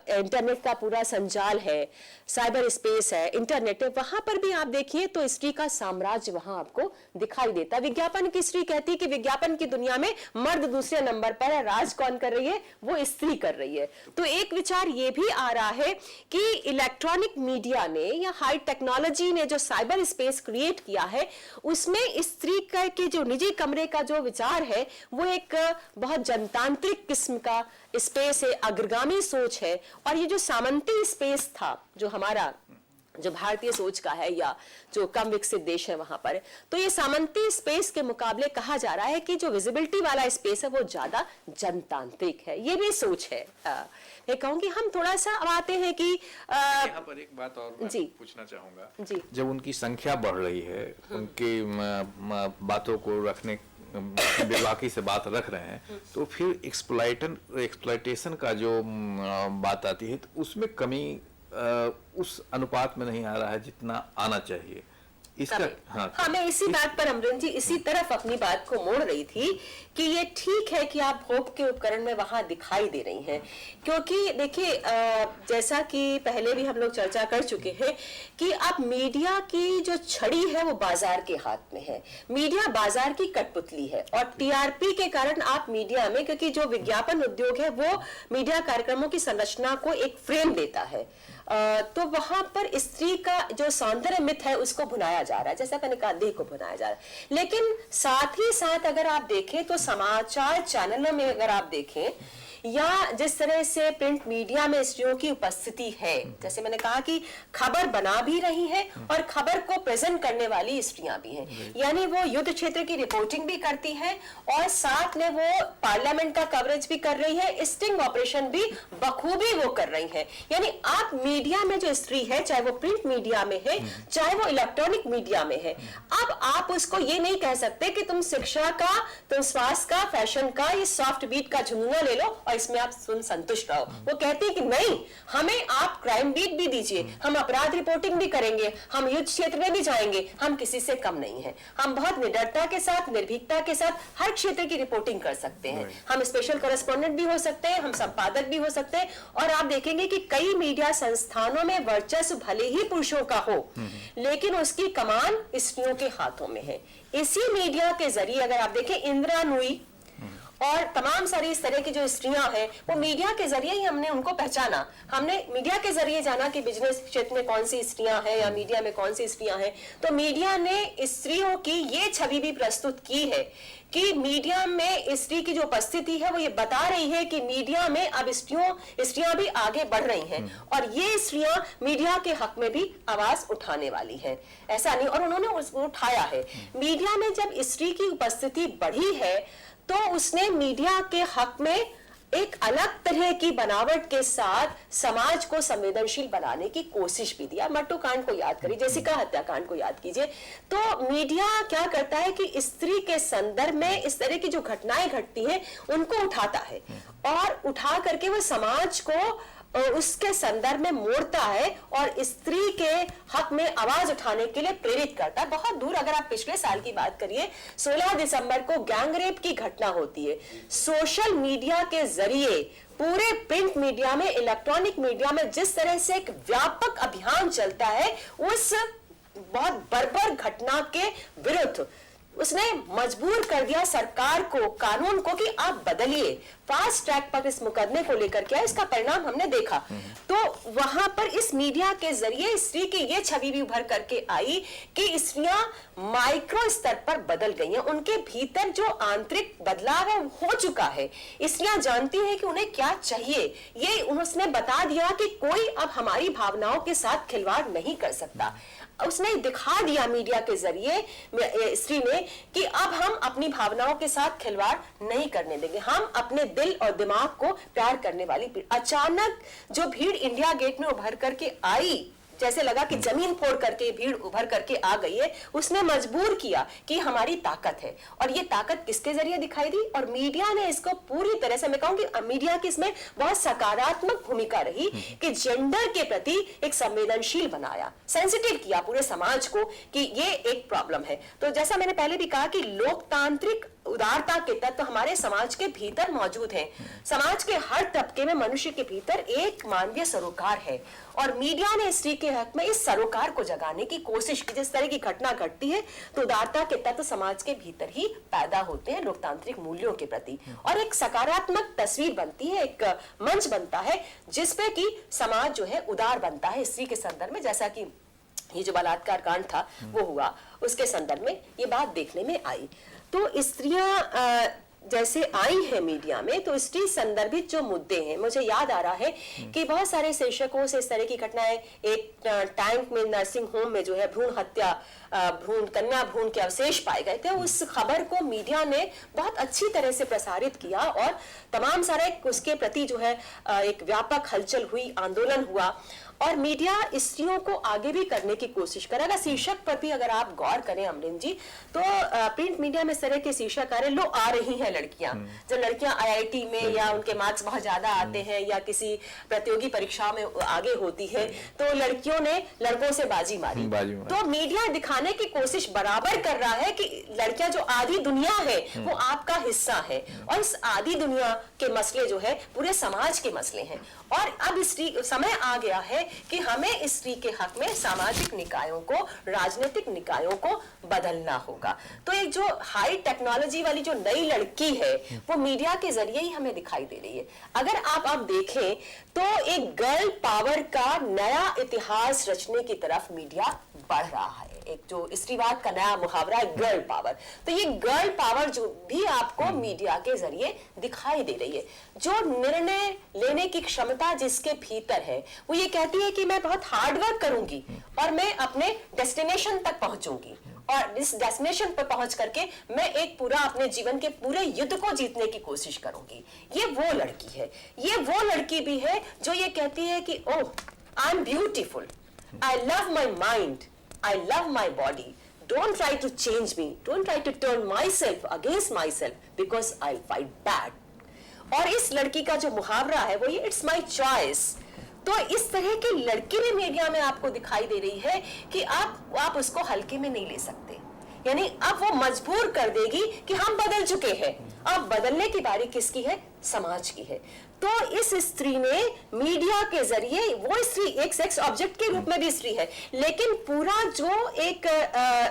Speaker 2: इंटरनेट का पूरा संजाल है, साइबर स्पेस है, इंटरनेट है, वहां पर भी आप देखिए तो स्त्री का साम्राज्य वहां आपको दिखाई देता है। विज्ञापन की स्त्री कहती है कि विज्ञापन की दुनिया में मर्द दूसरे नंबर पर है, राज कौन कर रही है? वो स्त्री कर रही है। तो एक विचार ये भी आ रहा है कि इलेक्ट्रॉनिक मीडिया ने या हाई टेक्नोलॉजी ने जो साइबर स्पेस क्रिएट किया है, उसमें स्त्री का के जो निजी कमरे का जो विचार है वो एक बहुत जनतांत्रिक किस्म का स्पेस है, अग्रगामी सोच है। और ये जो सामंती स्पेस था, जो हमारा जो भारतीय सोच का है या जो कम विकसित देश है वहां पर, तो ये सामंती स्पेस के मुकाबले कहा जा रहा है कि जो विजिबिलिटी वाला स्पेस है वो ज्यादा जनतांत्रिक है। ये भी सोच है। मैं कहूंगी हम थोड़ा सा अब आते हैं कि
Speaker 1: यहाँ पर एक बात और मैं पूछना चाहूंगा
Speaker 2: जी।
Speaker 1: जब उनकी संख्या बढ़ रही है, उनकी बातों को रखने, बेबाकी से बात रख रहे हैं, तो फिर एक्सप्लॉइटेशन का जो बात आती है तो उसमें कमी उस अनुपात में नहीं आ रहा है जितना आना चाहिए। इसका
Speaker 2: हाँ, मैं इसी बात पर अमरिंदर जी इसी तरफ अपनी बात को मोड़ रही थी कि ये ठीक है कि आप भोग के उपकरण में वहां दिखाई दे रही हैं, क्योंकि देखिए जैसा कि पहले भी हम लोग चर्चा कर चुके हैं कि अब मीडिया की जो छड़ी है वो बाजार के हाथ में है। मीडिया बाजार की कठपुतली है और टीआरपी के कारण आप मीडिया में, क्योंकि जो विज्ञापन उद्योग है वो मीडिया कार्यक्रमों की संरचना को एक फ्रेम देता है, तो वहां पर स्त्री का जो सौंदर्य मिथ है उसको भुनाया जा रहा है, जैसा मैंने कहा देह को भुनाया जा रहा है। लेकिन साथ ही साथ अगर आप देखें तो समाचार चैनलों में अगर आप देखें या जिस तरह से प्रिंट मीडिया में स्त्रियों की उपस्थिति है, जैसे मैंने कहा कि खबर बना भी रही है और खबर को प्रेजेंट करने वाली स्त्रियां भी हैं, यानी वो युद्ध क्षेत्र की रिपोर्टिंग भी करती है और साथ में वो पार्लियामेंट का कवरेज भी कर रही है, स्टिंग ऑपरेशन भी बखूबी वो कर रही है। यानी आप मीडिया में जो स्त्री है, चाहे वो प्रिंट मीडिया में है चाहे वो इलेक्ट्रॉनिक मीडिया में है, अब आप उसको ये नहीं कह सकते कि तुम शिक्षा का, तुम स्वास्थ्य का, फैशन का, ये सॉफ्ट बीट का झुंझुना ले लो और इसमें आप संतुष्ट रहो। वो कहते हैं कि नहीं, हमें आप क्राइम बीट भी दीजिए, हम अपराध रिपोर्टिंग भी करेंगे, हम युद्ध क्षेत्र में भी जाएंगे, हम किसी से कम नहीं है, हम बहुत निडरता के साथ, निर्भीकता के साथ हर क्षेत्र की रिपोर्टिंग कर सकते हैं, हम स्पेशल कॉरेस्पॉन्डेंट भी हो सकते हैं, हम संपादक भी हो सकते हैं। और आप देखेंगे कि कई मीडिया संस्थानों में वर्चस्व भले ही पुरुषों का हो लेकिन उसकी कमान स्त्रियों के हाथों में है। इसी मीडिया के जरिए अगर आप देखें इंदिरा नूई और तमाम सारी इस तरह की जो स्त्रियां हैं वो मीडिया के जरिए ही हमने उनको पहचाना, हमने मीडिया के जरिए जाना कि बिजनेस क्षेत्र में कौन सी स्त्रियां हैं या मीडिया में कौन सी स्त्रियां हैं। तो मीडिया ने स्त्रियों की ये छवि भी प्रस्तुत की है कि मीडिया में स्त्री की जो उपस्थिति है वो ये बता रही है कि मीडिया में अब स्त्रियां भी आगे बढ़ रही हैं और ये स्त्रियां मीडिया के हक में भी आवाज उठाने वाली हैं, ऐसा नहीं, और उन्होंने उसको उठाया है। मीडिया में जब स्त्री की उपस्थिति बढ़ी है तो उसने मीडिया के हक में एक अलग तरह की बनावट के साथ समाज को संवेदनशील बनाने की कोशिश भी दिया। मट्टू कांड को याद करिए, जेसिका हत्याकांड को याद कीजिए। तो मीडिया क्या करता है कि स्त्री के संदर्भ में इस तरह की जो घटनाएं घटती हैं उनको उठाता है और उठा करके वो समाज को उसके संदर्भ में मोड़ता है और स्त्री के हक में आवाज उठाने के लिए प्रेरित करता है। बहुत दूर अगर आप पिछले साल की बात करिए, 16 दिसंबर को गैंग रेप की घटना होती है। सोशल मीडिया के जरिए पूरे प्रिंट मीडिया में, इलेक्ट्रॉनिक मीडिया में जिस तरह से एक व्यापक अभियान चलता है उस बहुत बर्बर घटना के विरुद्ध, उसने मजबूर कर दिया सरकार को, कानून को कि आप बदलिए, फास्ट ट्रैक पर इस मुकदमे को लेकर के आए। इसका परिणाम हमने देखा। तो वहां पर इस मीडिया के जरिए स्त्री की ये छवि भी उभर करके आई कि स्त्रियां माइक्रो स्तर पर बदल गई हैं, उनके भीतर जो आंतरिक बदलाव है हो चुका है। स्त्रियां जानती हैं कि उन्हें क्या चाहिए। ये उसने बता दिया कि कोई अब हमारी भावनाओं के साथ खिलवाड़ नहीं कर सकता। उसने दिखा दिया मीडिया के जरिए स्त्री ने कि अब हम अपनी भावनाओं के साथ खिलवाड़ नहीं करने देंगे, हम अपने दिल और दिमाग को प्यार करने वाली। अचानक जो भीड़ इंडिया गेट में उभर करके आई, जैसे लगा कि जमीन फोड़ करके भीड़ उभर करके आ गई है, उसने मजबूर किया कि हमारी ताकत है। और ये ताकत किसके जरिए दिखाई दी? और मीडिया ने इसको पूरी तरह से, मैं कहूंगी मीडिया की इसमें बहुत सकारात्मक भूमिका रही कि जेंडर के प्रति एक संवेदनशील बनाया, सेंसिटिव किया पूरे समाज को कि ये एक प्रॉब्लम है। तो जैसा मैंने पहले भी कहा कि लोकतांत्रिक उदारता के तत्व हमारे समाज के भीतर मौजूद हैं। समाज के हर तबके में मनुष्य के भीतर एक मानवीय सरोकार है और मीडिया ने स्त्री के हक में इस सरोकार को जगाने की कोशिश की। जिस तरह की घटना घटती है तो उदारता के तत्व समाज के भीतर ही पैदा होते हैं लोकतांत्रिक मूल्यों के प्रति, और एक सकारात्मक तस्वीर बनती है, एक मंच बनता है जिसपे कि समाज जो है उदार बनता है स्त्री के संदर्भ में। जैसा कि ये जो बलात्कार कांड था वो हुआ, उसके संदर्भ में ये बात देखने में आई। तो स्त्रियां जैसे आई है मीडिया में, तो स्त्री संदर्भित जो मुद्दे हैं, मुझे याद आ रहा है कि बहुत सारे शीर्षकों से इस तरह की घटनाएं, एक टैंक में नर्सिंग होम में जो है भ्रूण हत्या, कन्या भ्रूण के अवशेष पाए गए थे, उस खबर को मीडिया ने बहुत अच्छी तरह से प्रसारित किया और तमाम सारे उसके प्रति जो है एक व्यापक हलचल हुई, आंदोलन हुआ और मीडिया स्त्रियों को आगे भी करने की कोशिश करे। अगर शीर्षक पर भी अगर आप गौर करें अमरिंदर जी, तो प्रिंट मीडिया में इस तरह के शीर्षक आ रहे, लो आ रही हैं लड़कियां, जब लड़कियां आईआईटी में या उनके मार्क्स बहुत ज्यादा आते हैं या किसी प्रतियोगी परीक्षा में आगे होती है, तो लड़कियों ने लड़कों से बाजी मारी। तो मीडिया दिखाने की कोशिश बराबर कर रहा है कि लड़कियां जो आधी दुनिया है वो आपका हिस्सा है, और इस आधी दुनिया के मसले जो है पूरे समाज के मसले हैं। और अब समय आ गया है कि हमें स्त्री के हक में सामाजिक निकायों को, राजनीतिक निकायों को बदलना होगा। तो एक जो हाई टेक्नोलॉजी वाली जो नई लड़की है वो मीडिया के जरिए ही हमें दिखाई दे रही है। अगर आप देखें तो एक गर्ल पावर का नया इतिहास रचने की तरफ मीडिया बढ़ रहा है। एक जो स्त्रीवाद का नया मुहावरा है गर्ल पावर, तो ये गर्ल पावर जो भी आपको मीडिया के जरिए दिखाई दे रही है, जो निर्णय लेने की क्षमता जिसके भीतर है, वो ये कहती है कि मैं बहुत हार्ड वर्क करूंगी और मैं अपने डेस्टिनेशन तक पहुंचूंगी, और इस डेस्टिनेशन पर पहुंच करके मैं एक पूरा अपने जीवन के पूरे युद्ध को जीतने की कोशिश करूंगी। ये वो लड़की है। ये वो लड़की भी है जो ये कहती है कि oh, I am beautiful, I love my mind, I love my body. Don't try to change me. Don't try to turn myself against myself because I'll fight back. और इस लड़की का जो मुहावरा है वो ये It's my choice. तो इस तरह की लड़की भी मीडिया में आपको दिखाई दे रही है कि आप उसको हल्के में नहीं ले सकते। यानी अब वो मजबूर कर देगी कि हम बदल चुके हैं, अब बदलने की बारी किसकी है? समाज की है। तो इस स्त्री ने मीडिया के जरिए, वो स्त्री एक सेक्स ऑब्जेक्ट के रूप में भी स्त्री है, लेकिन पूरा जो एक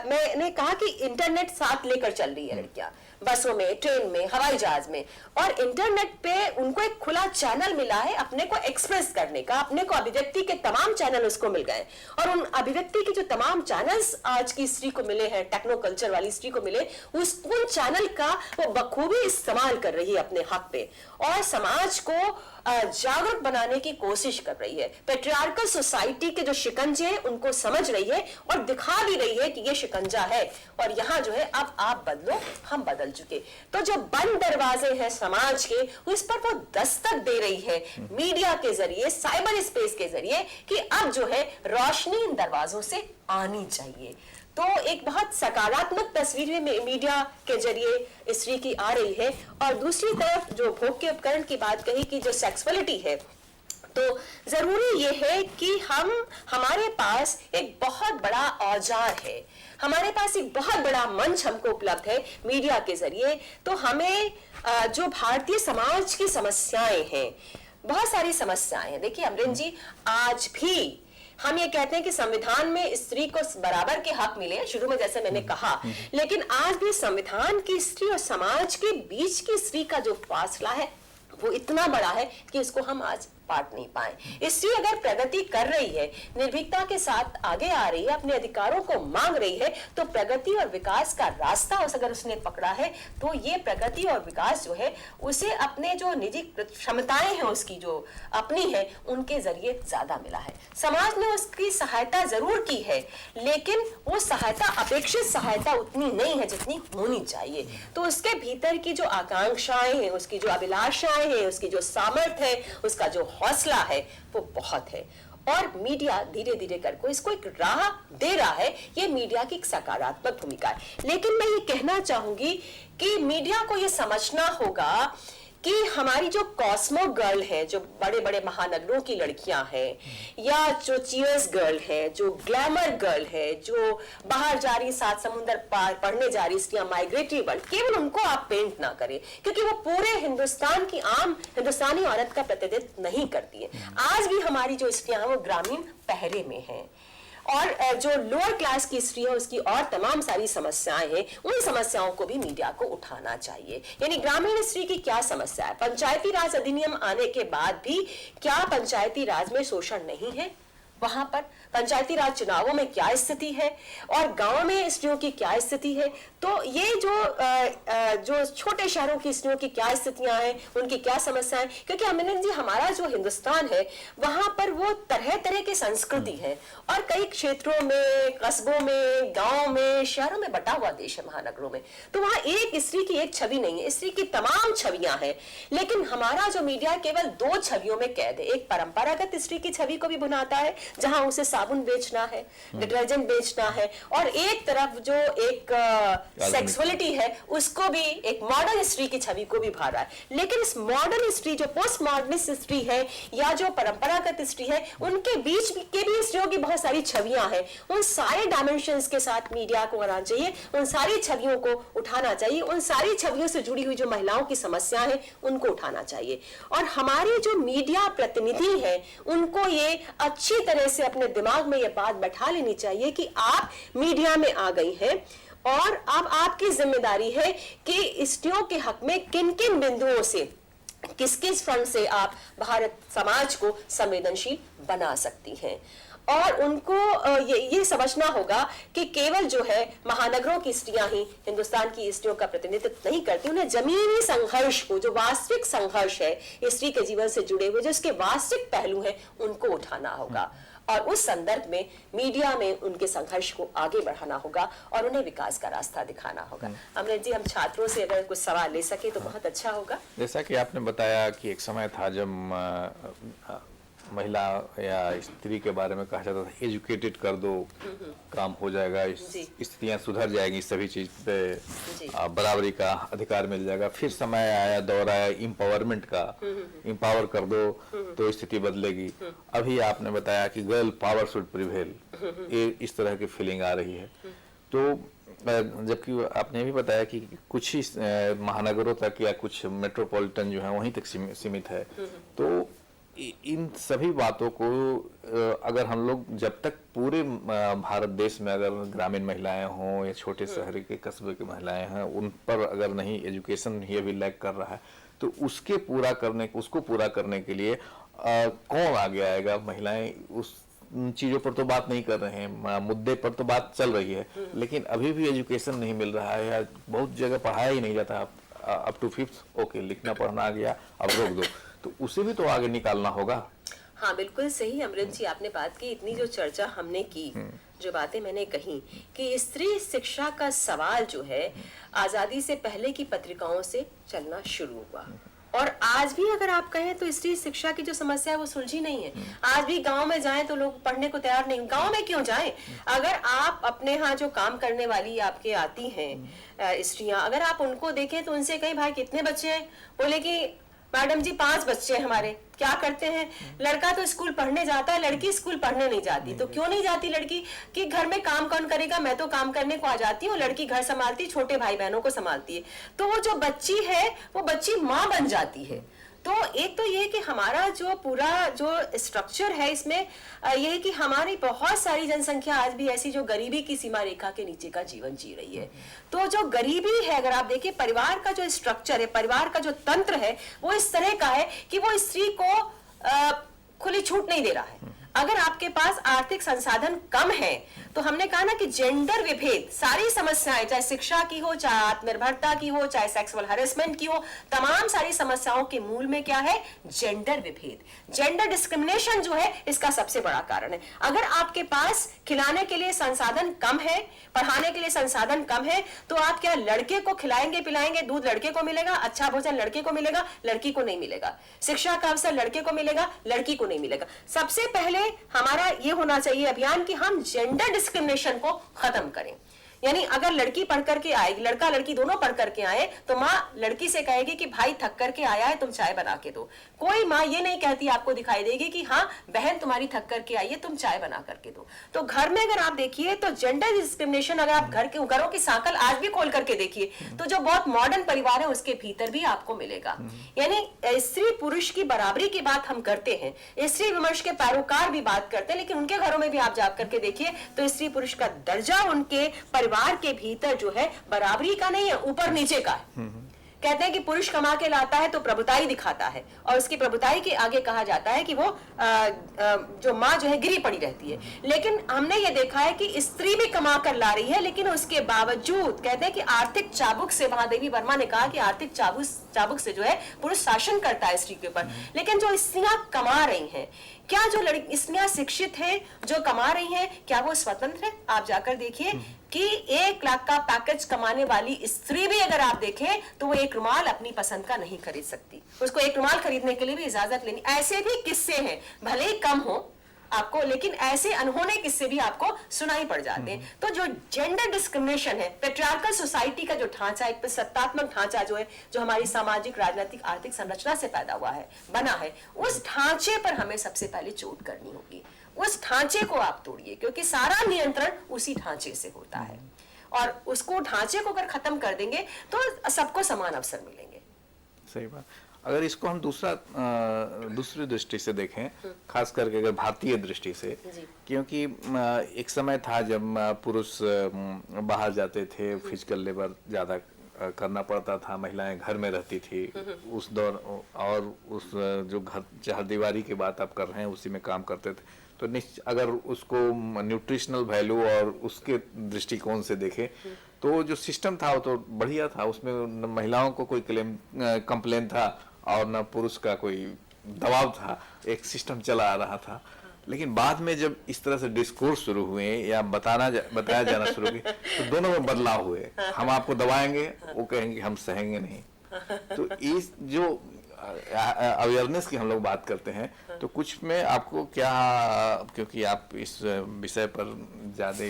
Speaker 2: मैंने कहा कि इंटरनेट साथ लेकर चल रही है लड़कियां, बसों में, ट्रेन में, हवाई जहाज में, और इंटरनेट पे उनको एक खुला चैनल मिला है अपने को एक्सप्रेस करने का, अपने को अभिव्यक्ति के तमाम चैनल उसको मिल गए, और उन अभिव्यक्ति के जो तमाम चैनल्स आज की स्त्री को मिले हैं, टेक्नो कल्चर वाली स्त्री को मिले, उन चैनल का वो बखूबी इस्तेमाल कर रही है अपने हक पे, और समाज को जागरूक बनाने की कोशिश कर रही है। पेट्रियार्कल सोसाइटी के जो शिकंजे हैं उनको समझ रही है और दिखा भी रही है कि ये शिकंजा है, और यहाँ जो है अब आप बदलो, हम बदल चुके। तो जो बंद दरवाजे हैं समाज के, उस पर वो दस्तक दे रही है मीडिया के जरिए, साइबर स्पेस के जरिए, कि अब जो है रोशनी इन दरवाजों से आनी चाहिए। तो एक बहुत सकारात्मक तस्वीर में मीडिया के जरिए स्त्री की आ रही है। और दूसरी तरफ जो भोग के उपकरण की बात कही कि जो सेक्सुअलिटी है, तो जरूरी ये है कि हमारे पास एक बहुत बड़ा औजार है, हमारे पास एक बहुत बड़ा मंच हमको उपलब्ध है मीडिया के जरिए। तो हमें जो भारतीय समाज की समस्याएं हैं, बहुत सारी समस्याएं हैं। देखिए अमरीन जी, आज भी हम ये कहते हैं कि संविधान में स्त्री को बराबर के हक मिले, शुरू में जैसे मैंने कहा, लेकिन आज भी संविधान की स्त्री और समाज के बीच की स्त्री का जो फासला है वो इतना बड़ा है कि इसको हम आज पाट नहीं पाए। स्त्री अगर प्रगति कर रही है, निर्भीकता के साथ आगे आ रही है, अपने अधिकारों को मांग रही है, तो प्रगति और विकास का रास्ता अगर उसने पकड़ा है, तो ये प्रगति और विकास जो है उसे अपने जो निजी क्षमताएं हैं उसकी जो अपनी है, उनके जरिए ज्यादा मिला है। समाज ने उसकी सहायता जरूर की है, लेकिन वो सहायता, अपेक्षित सहायता उतनी नहीं है जितनी होनी चाहिए। तो उसके भीतर की जो आकांक्षाएं हैं, उसकी जो अभिलाषाएं हैं, उसकी जो सामर्थ्य है, उसका जो हौसला है, वो बहुत है। और मीडिया धीरे धीरे करके इसको एक राह दे रहा है। ये मीडिया की एक सकारात्मक भूमिका है। लेकिन मैं ये कहना चाहूंगी कि मीडिया को ये समझना होगा कि हमारी जो कॉस्मो गर्ल है, जो बड़े बड़े महानगरों की लड़कियां हैं, या जो चीयर्स गर्ल है, जो ग्लैमर गर्ल है, जो बाहर जा रही, 7 समुंदर पार पढ़ने जा रही स्त्रियां, माइग्रेटरी वर्ल्ड, केवल उनको आप पेंट ना करें, क्योंकि वो पूरे हिंदुस्तान की आम हिंदुस्तानी औरत का प्रतिनिधित्व नहीं करती है। आज भी हमारी जो स्त्रियां हैं वो ग्रामीण पहरे में हैं, और जो लोअर क्लास की स्त्री है उसकी और तमाम सारी समस्याएं हैं, उन समस्याओं को भी मीडिया को उठाना चाहिए। यानी ग्रामीण स्त्री की क्या समस्या है, पंचायती राज अधिनियम आने के बाद भी क्या पंचायती राज में शोषण नहीं है, वहां पर पंचायती राज चुनावों में क्या स्थिति है, और गांव में स्त्रियों की क्या स्थिति है। तो ये जो छोटे शहरों की स्त्रियों की क्या स्थितियां हैं, उनकी क्या समस्याएं, क्योंकि अमिनन जी हमारा जो हिंदुस्तान है वहां पर वो तरह तरह की संस्कृति है, और कई क्षेत्रों में, कस्बों में, गाँव में, शहरों में बटा हुआ देश है, महानगरों में। तो वहां एक स्त्री की एक छवि नहीं है, स्त्री की तमाम छवियां हैं। लेकिन हमारा जो मीडिया केवल 2 छवियों में कैद है, एक परंपरागत स्त्री की छवि को भी भुनाता है, जहां उसे साबुन बेचना है, डिटर्जेंट बेचना है, और एक तरफ जो एक सेक्सुअलिटी है उसको भी, एक मॉडर्न स्त्री की छवि को भी भा रहा है। लेकिन इस मॉडर्न स्त्री, जो पोस्ट मॉडर्निस्ट स्त्री है या जो परंपरागत स्त्री है, उनके बीच के भी स्त्रियों की बहुत सारी छवियां हैं। उन सारे डायमेंशंस के साथ मीडिया को आना चाहिए, उन सारी छवियों को उठाना चाहिए, उन सारी छवियों से जुड़ी हुई जो महिलाओं की समस्या है उनको उठाना चाहिए। और हमारे जो मीडिया प्रतिनिधि हैं उनको ये अच्छी तरह से अपने दिमाग में ये बात बैठा लेनी चाहिए कि आप मीडिया में आ गई हैं और अब आपकी जिम्मेदारी है कि स्त्रियों के हक में किन किन बिंदुओं से, किस किस फ्रंट से आप भारत समाज को संवेदनशील बना सकती हैं। और उनको ये समझना होगा कि केवल जो है महानगरों की स्त्रियां ही हिंदुस्तान की स्त्रियों का प्रतिनिधित्व नहीं करती, उन्हें जमीनी संघर्ष को, जो वास्तविक संघर्ष है स्त्री के जीवन से जुड़े हुए, जो इसके वास्तविक पहलू हैं, उनको उठाना होगा। और उस संदर्भ में मीडिया में उनके संघर्ष को आगे बढ़ाना होगा और उन्हें विकास का रास्ता दिखाना होगा। अमृत जी, हम छात्रों से अगर कुछ सवाल ले सके तो बहुत अच्छा होगा।
Speaker 1: जैसा कि आपने बताया कि एक समय था जब महिला या स्त्री के बारे में कहा जाता था एजुकेटेड कर दो, काम हो जाएगा, स्त्रियां सुधर जाएंगी, सभी चीज पे बराबरी का अधिकार मिल जाएगा। फिर समय आया, दौर आया इम्पावरमेंट का, इम्पावर कर दो तो स्थिति बदलेगी। अभी आपने बताया कि गर्ल पावर शुड प्रिवेल, ये इस तरह की फीलिंग आ रही है। तो जबकि आपने भी बताया कि कुछ ही महानगरों तक या कुछ मेट्रोपॉलिटन जो है वहीं तक सीमित है। तो इन सभी बातों को अगर हम लोग जब तक पूरे भारत देश में अगर ग्रामीण महिलाएं हों या छोटे शहर के कस्बे की महिलाएं हैं, उन पर अगर नहीं एजुकेशन ही अभी लैग कर रहा है, तो उसको पूरा करने के लिए कौन आगे आएगा? महिलाएं उस चीजों पर तो बात नहीं कर रहे हैं, मुद्दे पर तो बात चल रही है, लेकिन अभी भी एजुकेशन नहीं मिल रहा है या बहुत जगह पढ़ाया ही नहीं जाता। अप टू 5th ओके, लिखना पढ़ना आ गया, अब रोक दो, तो उसे भी तो आगे निकालना होगा।
Speaker 2: हाँ, बिल्कुल सही अमृत जी आपने बात की। इतनी जो चर्चा हमने की, जो बातें मैंने कही कि स्त्री शिक्षा का सवाल जो है आजादी से पहले की पत्रिकाओं से चलना शुरू हुआ, और आज भी अगर आप कहें तो स्त्री शिक्षा की जो समस्या है वो सुलझी नहीं है। आज भी गांव में जाएं तो लोग पढ़ने को तैयार नहीं। गांव में क्यों जाएं? अगर आप अपने यहाँ जो काम करने वाली आपके आती हैं स्त्रियां, अगर आप उनको देखें तो उनसे कहीं भाई कितने बच्चे हैं, बोले कि मैडम जी 5 बच्चे हैं हमारे। क्या करते हैं? लड़का तो स्कूल पढ़ने जाता है, लड़की स्कूल पढ़ने नहीं जाती। तो क्यों नहीं जाती लड़की? कि घर में काम कौन करेगा, मैं तो काम करने को आ जाती हूँ, लड़की घर संभालती, छोटे भाई बहनों को संभालती है। तो वो जो बच्ची है वो बच्ची माँ बन जाती है। तो एक तो ये कि हमारा जो पूरा जो स्ट्रक्चर है इसमें ये है कि हमारी बहुत सारी जनसंख्या आज भी ऐसी जो गरीबी की सीमा रेखा के नीचे का जीवन जी रही है। तो जो गरीबी है, अगर आप देखिए परिवार का जो स्ट्रक्चर है, परिवार का जो तंत्र है, वो इस तरह का है कि वो स्त्री को खुली छूट नहीं दे रहा है। अगर आपके पास आर्थिक संसाधन कम है तो हमने कहा ना कि जेंडर विभेद, सारी समस्याएं, चाहे शिक्षा की हो, चाहे आत्मनिर्भरता की हो, चाहे सेक्सुअल हैरेसमेंट की हो, तमाम सारी समस्याओं के मूल में क्या है? जेंडर विभेद। जेंडर डिस्क्रिमिनेशन जो है इसका सबसे बड़ा कारण है। अगर आपके पास खिलाने के लिए संसाधन कम है, पढ़ाने के लिए संसाधन कम है, तो आप क्या लड़के को खिलाएंगे पिलाएंगे? दूध लड़के को मिलेगा, अच्छा भोजन लड़के को मिलेगा, लड़की को नहीं मिलेगा। शिक्षा का अवसर लड़के को मिलेगा, लड़की को नहीं मिलेगा। सबसे पहले हमारा ये होना चाहिए अभियान कि हम जेंडर डिस्क्रिमिनेशन को खत्म करें। यानी अगर लड़की पढ़ करके आएगी, लड़का लड़की दोनों पढ़ करके आए, तो माँ लड़की से कहेगी कि भाई थक करके आया है, तुम चाय बना के दो। कोई माँ ये नहीं कहती, आपको दिखाई देगी कि हाँ बहन तुम्हारी थक करके आई है, तुम चाय बना करके दो। तो घर में अगर आप देखिए तो जेंडर डिस्क्रिमिनेशन, अगर आप घरों की सांकल आज भी खोल करके देखिए तो जो बहुत मॉडर्न परिवार है उसके भीतर भी आपको मिलेगा। यानी स्त्री पुरुष की बराबरी की बात हम करते हैं, स्त्री विमर्श के पैरोकार भी बात करते हैं, लेकिन उनके घरों में भी आप जा करके देखिए तो स्त्री पुरुष का दर्जा उनके परिवार के भीतर जो है बराबरी का नहीं है, ऊपर नीचे का है। कहते हैं कि पुरुष कमा के लाता है तो प्रभुताई दिखाता है, और उसकी प्रभुताई के आगे कहा जाता है कि वो जो माँ जो है गिरी पड़ी रहती है। लेकिन हमने ये देखा है कि स्त्री भी कमा कर ला रही है, लेकिन उसके बावजूद कहते हैं कि आर्थिक चाबुक से, महादेवी वर्मा ने कहा कि आर्थिक चाबुक से जो है पुरुष शासन करता है स्त्री के ऊपर। लेकिन जो स्त्रियां कमा रही हैं, क्या जो स्त्रियां शिक्षित हैं, जो कमा रही हैं, क्या वो स्वतंत्र है? आप जाकर देखिए कि 1 लाख का पैकेज कमाने वाली स्त्री भी अगर आप देखें तो वो एक रुमाल अपनी पसंद का नहीं खरीद सकती। उसको एक रुमाल खरीदने के लिए भी इजाजत लेनी। ऐसे भी किस्से हैं, भले ही कम हो, आपको, लेकिन ऐसे अनहोने किस्से भी आपको सुनाई पड़ जाते हैं। तो जो जेंडर डिस्क्रिमिनेशन है, पेट्रियार्कल सोसाइटी का जो ढांचा, एक सत्तात्मक ढांचा जो है, जो हमारी सामाजिक, राजनीतिक, आर्थिक संरचना से पैदा हुआ है, बना है, उस ढांचे पर हमें सबसे पहले चोट करनी होगी। उस ढांचे को आप तोड़िए, क्योंकि सारा नियंत्रण उसी ढांचे से होता है, और उसको ढांचे को अगर खत्म कर देंगे तो सबको समान अवसर मिलेंगे।
Speaker 1: सही बात। अगर इसको हम दूसरी दृष्टि से देखें, खास करके अगर भारतीय दृष्टि से, क्योंकि एक समय था जब पुरुष बाहर जाते थे, फिजिकल लेबर ज्यादा करना पड़ता था, महिलाएं घर में रहती थी उस दौर, और उस जो घर चारदीवारी की बात आप कर रहे हैं उसी में काम करते थे। तो अगर उसको न्यूट्रिशनल वैल्यू और उसके दृष्टिकोण से देखें तो जो सिस्टम था वो तो बढ़िया था, उसमें न महिलाओं को कोई कंप्लेन था और न पुरुष का कोई दबाव था, एक सिस्टम चला आ रहा था। लेकिन बाद में जब इस तरह से डिस्कोर्स शुरू हुए या बताया जाना शुरू किया तो दोनों में बदलाव हुए। हम आपको दबाएंगे, वो कहेंगे हम सहेंगे नहीं। तो इस जो अवेयरनेस की हम लोग बात करते हैं, तो कुछ में आपको क्या, क्योंकि आप इस विषय पर ज्यादा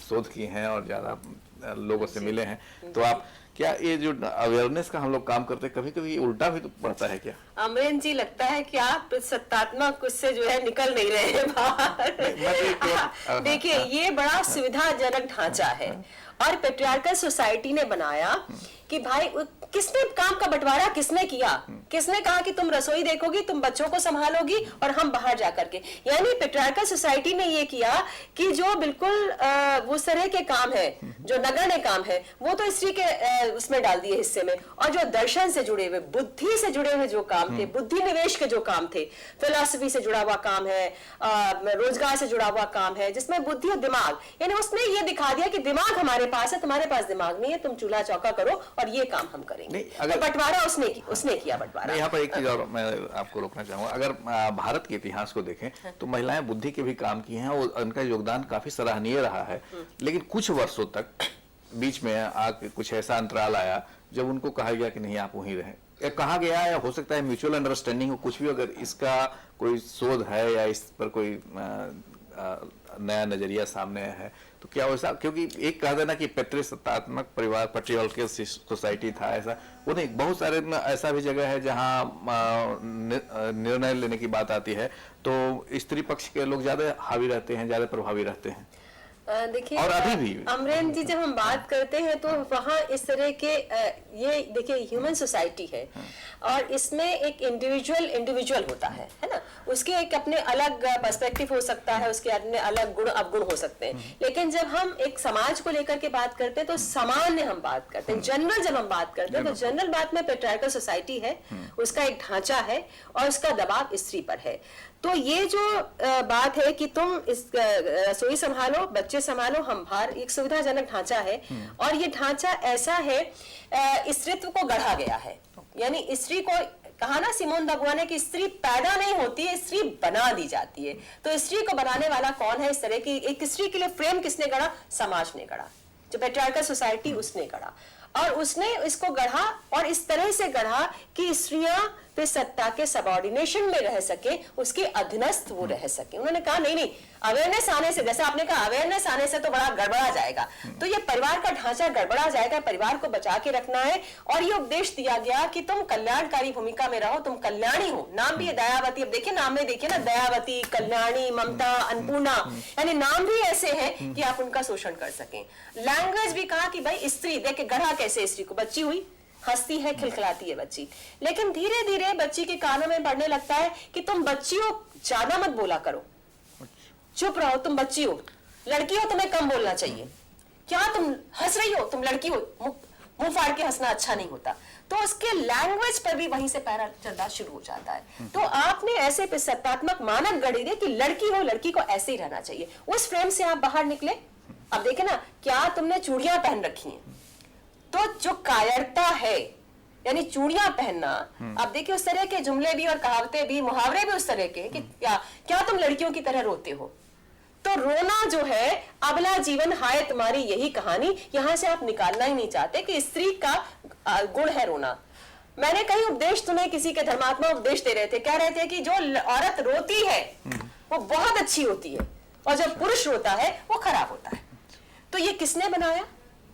Speaker 1: शोध किए हैं और ज्यादा लोगों से मिले हैं, तो आप क्या ये जो अवेयरनेस का हम लोग काम करते हैं, कभी कभी उल्टा भी तो पड़ता है क्या?
Speaker 2: अमरेंद्र जी, लगता है कि आप सत्तात्मक उससे जो है निकल नहीं रहे हैं बाहर। देखिए, ये बड़ा सुविधाजनक ढांचा है और पेट्रियार्कल सोसाइटी ने बनाया कि भाई किसने काम का बंटवारा किसने किया, किसने कहा कि तुम रसोई देखोगी, तुम बच्चों को संभालोगी और हम बाहर जाकर के। यानी पेट्रियार्कल सोसाइटी ने ये किया कि जो बिल्कुल उस तरह के काम है, जो नगण्य काम है, वो तो स्त्री के उसमें डाल दिए हिस्से में, और जो दर्शन से जुड़े हुए, बुद्धि से जुड़े हुए जो काम थे, बुद्धि निवेश के जो काम थे, फिलॉसफी से जुड़ा हुआ काम है, रोजगार से जुड़ा हुआ काम है, जिसमें बुद्धि और दिमाग, यानी उसने ये दिखा दिया कि दिमाग हमारे पास है, तुम्हारे पास दिमाग नहीं है, तुम चूल्हा चौका करो और ये काम हम करेंगे। तो बंटवारा उसने किया बंटवारा।
Speaker 1: यहाँ पर एक चीज और मैं आपको रोकना चाहूंगा, अगर भारत के इतिहास को देखें तो महिलाएं बुद्धि के भी काम की हैं और उनका योगदान काफी सराहनीय रहा है। लेकिन कुछ वर्षों तक बीच में आके कुछ ऐसा अंतराल आया जब उनको कहा गया कि नहीं, आप वहीं रहें। कहा गया, या हो सकता है म्यूचुअल अंडरस्टैंडिंग हो, कुछ भी, अगर इसका कोई शोध है या इस पर कोई नया नजरिया सामने है तो क्या वैसा, क्योंकि एक कहा था ना कि पितृसत्तात्मक परिवार, पेट्रियार्कल सोसाइटी था, ऐसा वो नहीं, बहुत सारे ऐसा भी जगह है जहाँ निर्णय लेने की बात आती है तो स्त्री पक्ष के लोग ज्यादा हावी रहते हैं, ज्यादा प्रभावी रहते हैं।
Speaker 2: देखिए,
Speaker 1: और अभी भी
Speaker 2: अमरेंद्र जी, जब हम बात करते हैं तो वहाँ इस तरह के ये देखिए ह्यूमन सोसाइटी है और इसमें एक इंडिविजुअल होता है ना, उसके एक अपने अलग पर्सपेक्टिव हो सकता है, उसके अपने अलग गुण अवगुण हो सकते हैं। लेकिन जब हम एक समाज को लेकर के बात करते हैं तो सामान्य हम बात करते हैं, जनरल जब हम बात करते हैं तो जनरल बात में पेट्रियार्कल सोसाइटी है, उसका एक ढांचा है और उसका दबाव स्त्री पर है। तो ये जो बात है कि तुम इस रसोई संभालो, बच्चे संभालो, हम बाहर, एक सुविधाजनक ढांचा है और ये ढांचा ऐसा है, स्त्रीत्व को गढ़ा गया है। यानी स्त्री को कहा ना सिमोन द बुआन ने कि स्त्री पैदा नहीं होती है, स्त्री बना दी जाती है। तो स्त्री को बनाने वाला कौन है? इस तरह की एक स्त्री के लिए फ्रेम किसने गढ़ा? समाज ने गढ़ा, जो पेट्रियार्कल सोसाइटी उसने गढ़ा, और उसने इसको गढ़ा और इस तरह से गढ़ा कि स्त्रियां पे सत्ता के सबऑर्डिनेशन में रह सके, उसके अधीनस्थ वो रह सके। उन्होंने कहा नहीं, अवेयरनेस आने से, जैसे आपने कहा अवेयरनेस आने से तो बड़ा गड़बड़ा जाएगा, तो ये परिवार का ढांचा गड़बड़ा जाएगा, परिवार को बचा के रखना है। और ये उपदेश दिया गया कि तुम कल्याणकारी भूमिका में रहो, तुम कल्याणी हो। नाम भी है दयावती, अब देखिए नाम में देखिए ना, दयावती, कल्याणी, ममता, अन्नपूर्णा, यानी नाम भी ऐसे हैं कि आप उनका शोषण कर सकें। लैंग्वेज भी कहा कि भाई स्त्री, देखे गढ़ा कैसे स्त्री को, बच्ची हुई, हंसती है, खिलखिलाती है बच्ची, लेकिन धीरे धीरे बच्ची के कानों में पड़ने लगता है कि तुम बच्ची हो, ज्यादा मत बोला करो, चुप रहो, तुम बच्ची हो, लड़की हो, तुम्हें कम बोलना चाहिए, क्या तुम हंस रही हो, तुम लड़की हो, मुंह फाड़ के हंसना अच्छा नहीं होता। तो उसके लैंग्वेज पर भी वहीं से पैरा चलना शुरू हो जाता है। तो आपने ऐसे सत्तात्मक मानक गढ़े दिए कि लड़की हो, लड़की को ऐसे ही रहना चाहिए, उस फ्रेम से आप बाहर निकले। अब देखे ना, क्या तुमने चूड़ियां पहन रखी हैं, तो जो कायरता है, यानी चूड़ियां पहनना, अब देखिए उस तरह के जुमले भी और कहावतें भी, मुहावरे भी उस तरह के कि क्या तुम लड़कियों की तरह रोते हो। तो रोना जो है, अबला जीवन हाय तुम्हारी यही कहानी, यहां से आप निकालना ही नहीं चाहते कि स्त्री का गुण है रोना। मैंने कई उपदेश तुम्हें किसी के धर्मात्मा उपदेश दे रहे थे, कह रहे थे कि जो औरत रोती है वो बहुत अच्छी होती है, और जब पुरुष रोता है वो खराब होता है। तो ये किसने बनाया,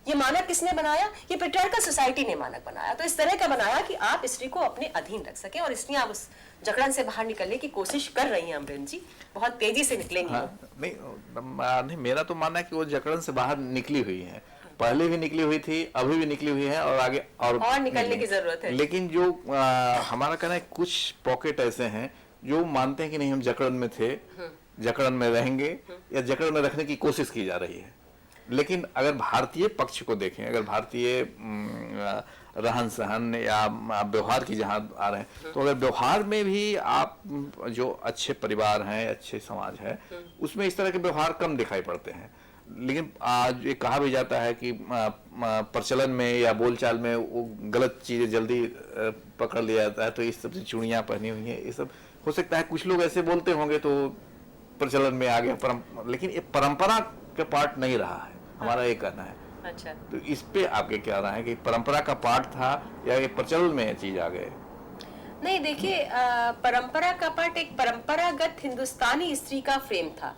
Speaker 2: ये मानक किसने बनाया? ये पेट्रियार्कल सोसाइटी ने मानक बनाया। तो इस तरह का बनाया कि आप स्त्री को अपने अधीन रख सके, और स्त्रियां उस जकड़न से बाहर निकलने की कोशिश कर रही हैं अमरेंद्र जी, बहुत तेजी से निकलेंगी।
Speaker 1: हाँ, नहीं, मेरा तो मानना है कि वो जकड़न से बाहर निकली हुई है, पहले भी निकली हुई थी, अभी भी निकली हुई है, और आगे और
Speaker 2: निकलने की जरूरत है।
Speaker 1: लेकिन जो हमारा कहना है, कुछ पॉकेट ऐसे हैं जो मानते हैं कि नहीं, हम जकड़न में थे, जकड़न में रहेंगे, या जकड़न में रखने की कोशिश की जा रही है। लेकिन अगर भारतीय पक्ष को देखें, अगर भारतीय रहन सहन या व्यवहार की जहां आ रहे हैं, तो अगर व्यवहार में भी आप जो अच्छे परिवार हैं, अच्छे समाज है, उसमें इस तरह के व्यवहार कम दिखाई पड़ते हैं। लेकिन आज ये कहा भी जाता है कि प्रचलन में या बोलचाल में वो गलत चीजें जल्दी पकड़ लिया जाता है, तो इस सब से चूड़ियां पहनी हुई हैं, ये सब हो सकता है कुछ लोग ऐसे बोलते होंगे तो प्रचलन में आ गया, लेकिन ये परंपरा का पार्ट नहीं रहा है, हमारा ये कहना है।
Speaker 2: अच्छा,
Speaker 1: तो इस पे आपके क्या राय है कि परंपरा का पार्ट था या ये प्रचलन में ये चीज आ गए?
Speaker 2: नहीं, देखिए, परंपरा का पार्ट एक परंपरागत हिंदुस्तानी स्त्री का फ्रेम था।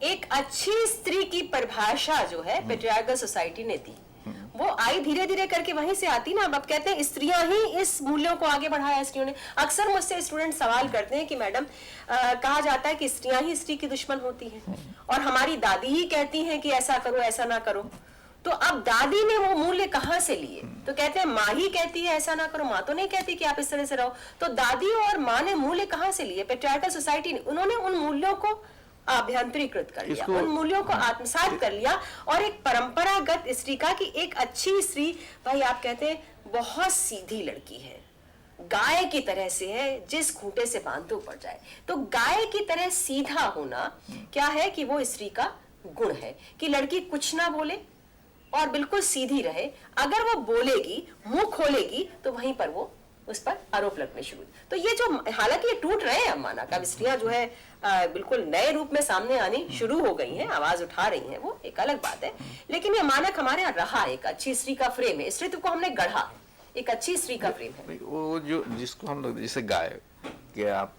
Speaker 2: एक अच्छी स्त्री की परिभाषा जो है पेट्रियार्कल सोसाइटी ने दी, वो आई धीरे धीरे करके वहीं से आती ना। अब कहते हैं स्त्रियां ही इस मूल्यों को आगे बढ़ाया स्त्रियों ने। अक्सर मुझसे स्टूडेंट सवाल करते हैं कि मैडम, कहा जाता है कि स्त्रियां ही स्त्री की दुश्मन होती हैं, और हमारी दादी ही कहती हैं कि ऐसा करो, ऐसा ना करो। तो अब दादी ने वो मूल्य कहां से लिए? तो कहते हैं माँ ही कहती है ऐसा ना करो, माँ तो नहीं कहती कि आप इस तरह से रहो। तो दादी और माँ ने मूल्य कहां से लिए? पेट्रियार्कल सोसाइटी ने, उन्होंने उन मूल्यों को आभ्यंतरीकृत कर लिया, उन मूल्यों को आत्मसात कर लिया, और एक परंपरागत स्त्री का कि एक अच्छी स्त्री, भाई आप कहते हैं बहुत सीधी लड़की है, गाय की तरह से है, जिस खूंटे से बांध दो पड़ जाए। तो गाय की तरह सीधा होना क्या है कि वो स्त्री का गुण है, कि लड़की कुछ ना बोले और बिल्कुल सीधी रहे। अगर वो बोलेगी, मुंह खोलेगी, तो वहीं पर वो उस पर आरोप लगने शुरू। तो ये जो, हालांकि ये टूट रहे हैं अब मानक, अब स्त्रियां जो है बिल्कुल नए रूप में सामने आनी शुरू हो गई हैं, आवाज उठा रही हैं, वो एक अलग बात है। लेकिन ये मानक हमारे यहाँ रहा, एक अच्छी स्त्री का फ्रेम है, स्त्रीत्व को हमने गढ़ा, एक अच्छी स्त्री का फ्रेम है।
Speaker 1: वो जो जिसको हम लोग जैसे गाय के आप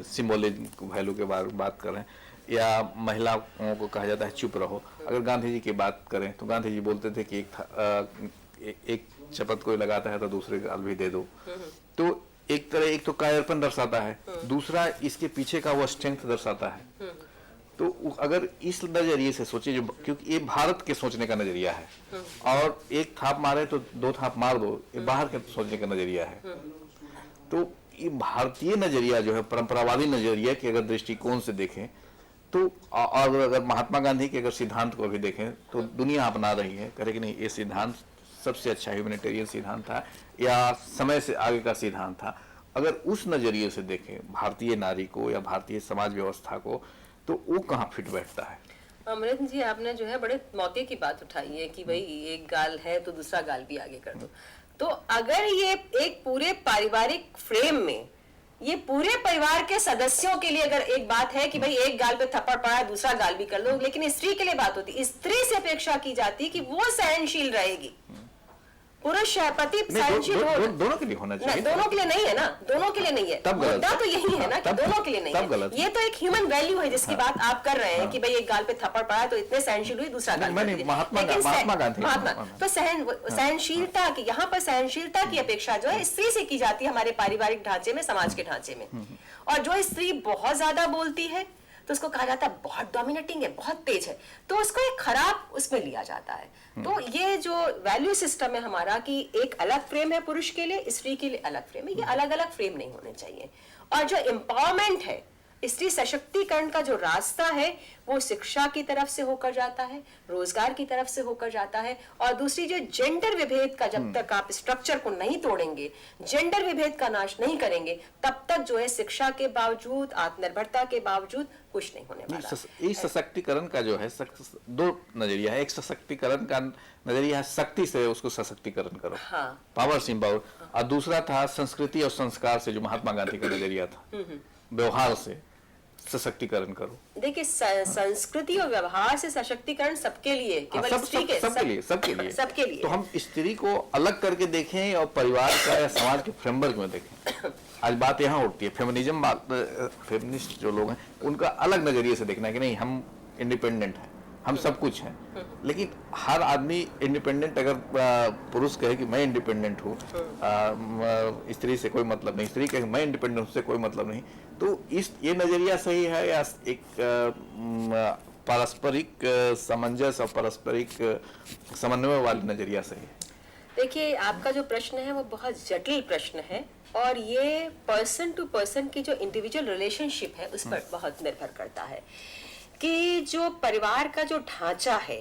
Speaker 1: सिंबोलिक वैल्यू के बारे में बात कर रहे हैं, या महिलाओं को कहा जाता है चुप रहो। अगर गांधी जी की बात करें तो गांधी जी बोलते थे कि एक चपत कोई लगाता है तो दूसरे गाल भी दे दो। तो एक तरह, एक तो कायरपन दर्शाता है, दूसरा इसके पीछे का वो स्ट्रेंथ दर्शाता है। तो अगर इस नजरिए से सोचे, जो क्योंकि ये भारत के सोचने का नजरिया है, और एक थाप मारे तो दो थाप मार दो, ये बाहर के सोचने का नजरिया है। तो ये भारतीय नजरिया जो है, परंपरावादी नजरिया के अगर दृष्टिकोण से देखें तो, और अगर महात्मा गांधी के अगर सिद्धांत को भी देखें तो दुनिया अपना रही है, कहे कि नहीं ये सिद्धांत सबसे अच्छा ह्यूमैनिटेरियन सिद्धांत था, या समय से आगे का सिद्धांत था। अगर उस नजरिए से देखें भारतीय नारी को या भारतीय समाज व्यवस्था को, तो वो कहाँ फिट बैठता है?
Speaker 2: अमृत जी, आपने जो है बड़े मौके की बात उठाई है कि भाई एक गाल है तो दूसरा गाल भी आगे कर दो। तो अगर ये एक पूरे पारिवारिक फ्रेम में, ये पूरे परिवार के सदस्यों के लिए अगर एक बात है कि भाई एक गाल पे थप्पड़ पड़ा है, दूसरा गाल भी कर लो, लेकिन स्त्री के लिए बात होती, स्त्री से अपेक्षा की जाती कि वो सहनशील रहेगी। पुरुष है, पति सहनशील हो,
Speaker 1: दोनों के लिए होना चाहिए।
Speaker 2: दोनों के लिए नहीं है ना, दोनों के लिए नहीं है। मुद्दा तो यही है ना कि दोनों के लिए नहीं है। ये तो एक ह्यूमन वैल्यू है जिसकी बात आप कर रहे हैं कि भाई एक गाल पे थप्पड़ पड़ा तो इतने सहनशील हुई, दूसरा गाल पे।
Speaker 1: महात्मा गांधी
Speaker 2: तो सहनशीलता की, यहाँ पर सहनशीलता की अपेक्षा जो है स्त्री से की जाती है हमारे पारिवारिक ढांचे में, समाज के ढांचे में। और जो स्त्री बहुत ज्यादा बोलती है तो उसको कहा जाता है बहुत डोमिनेटिंग है, बहुत तेज है, तो उसको एक खराब उसमें लिया जाता है। तो ये जो वैल्यू सिस्टम है हमारा कि एक अलग फ्रेम है पुरुष के लिए, स्त्री के लिए अलग फ्रेम है, ये अलग अलग फ्रेम नहीं होने चाहिए। और जो एम्पावरमेंट है, स्त्री सशक्तिकरण का जो रास्ता है वो शिक्षा की तरफ से होकर जाता है, रोजगार की तरफ से होकर जाता है। और दूसरी जो जेंडर विभेद का, जब तक आप स्ट्रक्चर को नहीं तोड़ेंगे, जेंडर विभेद का नाश नहीं करेंगे, तब तक जो है शिक्षा के बावजूद, आत्मनिर्भरता के बावजूद कुछ नहीं होने वाला।
Speaker 1: इस सशक्तिकरण का जो है दो नजरिया है। एक सशक्तिकरण का नजरिया है शक्ति से उसको सशक्तिकरण करो, पावर से पावर, और दूसरा था संस्कृति और संस्कार से, जो महात्मा गांधी का नजरिया था, व्यवहार से सशक्तिकरण करो।
Speaker 2: देखिए, संस्कृति और व्यवहार से सशक्तिकरण सबके लिए, केवल स्त्री के,
Speaker 1: सबके लिए
Speaker 2: सबके लिए।
Speaker 1: तो हम स्त्री को अलग करके देखें और परिवार का या समाज के फ्रेमवर्क में देखें। आज बात यहाँ उठती है, फेमिनिज्म बात, फेमिनिस्ट जो लोग हैं उनका अलग नजरिए से देखना है कि नहीं हम इंडिपेंडेंट हैं, हम सब कुछ हैं। लेकिन हर आदमी इंडिपेंडेंट, अगर पुरुष कहे कि मैं इंडिपेंडेंट हूँ, स्त्री से कोई मतलब नहीं, स्त्री कहे मैं इंडिपेंडेंट हूँ, उससे कोई मतलब नहीं, तो ये नजरिया सही है या एक पारस्परिक सामंजस्य और पारस्परिक समन्वय वाली नजरिया सही है?
Speaker 2: देखिए, आपका जो प्रश्न है वो बहुत जटिल प्रश्न है और ये पर्सन टू पर्सन की जो इंडिविजुअल रिलेशनशिप है उस पर बहुत निर्भर करता है कि जो परिवार का जो ढांचा है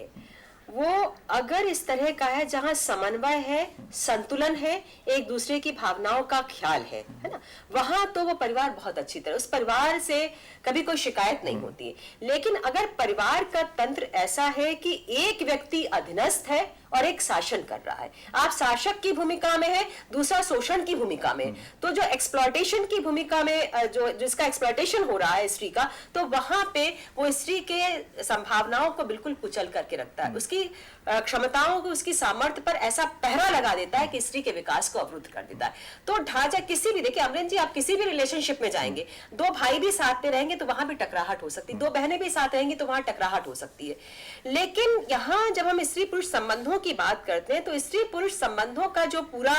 Speaker 2: वो अगर इस तरह का है जहां समन्वय है, संतुलन है, एक दूसरे की भावनाओं का ख्याल है ना, वहां तो वो परिवार बहुत अच्छी तरह, उस परिवार से कभी कोई शिकायत नहीं होती है। लेकिन अगर परिवार का तंत्र ऐसा है कि एक व्यक्ति अधीनस्थ है और एक शासन कर रहा है, आप शासक की भूमिका में है, दूसरा शोषण की भूमिका में, तो जो एक्सप्लॉयटेशन की भूमिका में जो जिसका एक्सप्लॉयटेशन हो रहा है स्त्री का, तो वहां पे वो स्त्री के संभावनाओं को बिल्कुल कुचल करके रखता है, उसकी क्षमताओं को, उसकी सामर्थ्य पर ऐसा पहरा लगा देता है कि स्त्री के विकास को अवरुद्ध कर देता है। तो ढांचा किसी भी, देखिए अमरेंद्र जी, आप किसी भी रिलेशनशिप में जाएंगे, दो भाई भी साथ में रहेंगे तो वहां भी टकराहट हो सकती है, दो बहनें भी साथ रहेंगी तो वहां टकराहट हो सकती है। लेकिन यहाँ जब हम स्त्री पुरुष संबंधों की बात करते हैं तो स्त्री पुरुष संबंधों का जो पूरा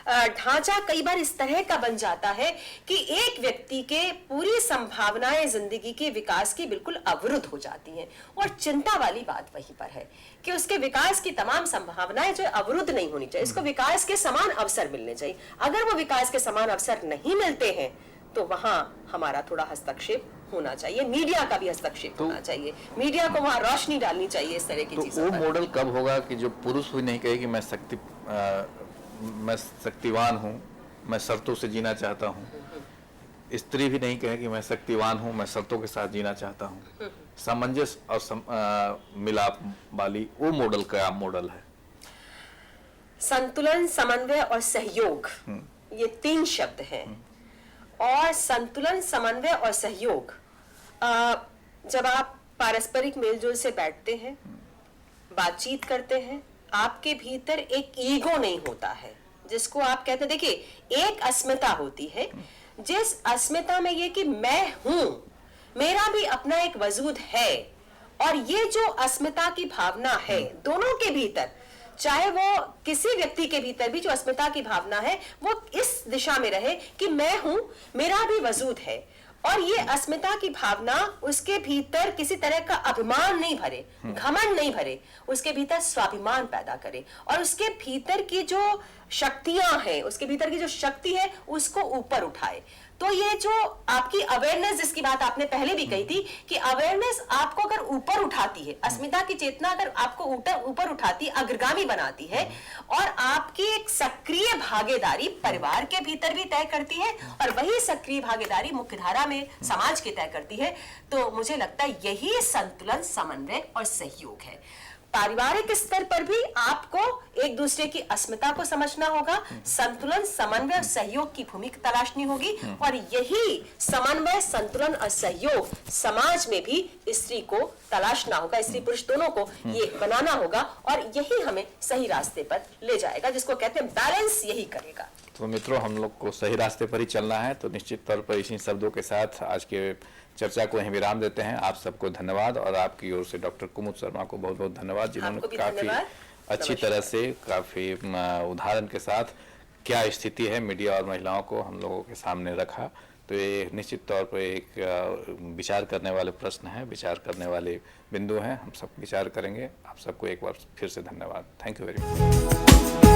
Speaker 2: ढांचा कई बार इस तरह का बन जाता है कि एक व्यक्ति के पूरी संभावनाएं जिंदगी के विकास की बिल्कुल अवरुद्ध हो जाती हैं। और चिंता वाली बात वहीं पर है कि उसके विकास की तमाम संभावनाएं जो अवरुद्ध नहीं होनी चाहिए, इसको विकास के समान अवसर मिलने चाहिए। अगर वो विकास के समान अवसर नहीं मिलते हैं तो वहां हमारा थोड़ा हस्तक्षेप होना चाहिए, मीडिया का भी हस्तक्षेप होना चाहिए, मीडिया को वहां रोशनी डालनी चाहिए इस तरह की चीजों पर।
Speaker 1: वो मॉडल कब होगा कि जो पुरुष भी नहीं कहे कि मैं शक्तिवान हूँ, मैं शर्तों से जीना चाहता हूँ, स्त्री भी नहीं कहे कि मैं शक्तिवान हूँ, मैं शर्तों के साथ जीना चाहता हूँ, सामंजस्य और मिलाप वाली, वो मॉडल क्या मॉडल है?
Speaker 2: संतुलन, समन्वय और सहयोग, ये तीन शब्द हैं। और संतुलन, समन्वय और सहयोग, जब आप पारस्परिक मेलजोल से बैठते हैं, बातचीत करते हैं, आपके भीतर एक ईगो नहीं होता है जिसको आप कहते हैं। देखिए, एक अस्मिता होती है, जिस अस्मिता में ये कि मैं हूं, मेरा भी अपना एक वजूद है, और ये जो अस्मिता की भावना है दोनों के भीतर, चाहे वो किसी व्यक्ति के भीतर भी जो अस्मिता की भावना है वो इस दिशा में रहे कि मैं हूं, मेरा भी वजूद है, और ये अस्मिता की भावना उसके भीतर किसी तरह का अभिमान नहीं भरे, घमंड नहीं भरे, उसके भीतर स्वाभिमान पैदा करे, और उसके भीतर की जो शक्तियां हैं, उसके भीतर की जो शक्ति है उसको ऊपर उठाए। तो ये जो आपकी अवेयरनेस, जिसकी बात आपने पहले भी कही थी कि अवेयरनेस आपको अगर ऊपर उठाती है, अस्मिता की चेतना अगर आपको ऊपर उठाती है, अग्रगामी बनाती है, और आपकी एक सक्रिय भागीदारी परिवार के भीतर भी तय करती है और वही सक्रिय भागीदारी मुख्यधारा में समाज की तय करती है, तो मुझे लगता है यही संतुलन, समन्वय और सहयोग है। पारिवारिक स्तर पर भी आपको एक दूसरे की अस्मिता को समझना होगा, संतुलन, समन्वय और सहयोग की भूमिका तलाशनी होगी, और यही समन्वय, संतुलन और सहयोग समाज में भी स्त्री को तलाशना होगा, स्त्री पुरुष दोनों को ये बनाना होगा, और यही हमें सही रास्ते पर ले जाएगा, जिसको कहते हैं बैलेंस, यही करेगा।
Speaker 1: तो मित्रों, हम लोग को सही रास्ते पर ही चलना है, तो निश्चित तौर पर इसी शब्दों के साथ आज के चर्चा को यहीं विराम देते हैं। आप सबको धन्यवाद, और आपकी ओर से डॉक्टर कुमुद शर्मा को बहुत बहुत धन्यवाद, जिन्होंने काफी अच्छी तरह से, काफी उदाहरण के साथ क्या स्थिति है मीडिया और महिलाओं को हम लोगों के सामने रखा। तो ये निश्चित तौर पर एक विचार करने वाले प्रश्न है, विचार करने वाले बिंदु हैं, हम सब विचार करेंगे। आप सबको एक बार फिर से धन्यवाद। Thank you very much.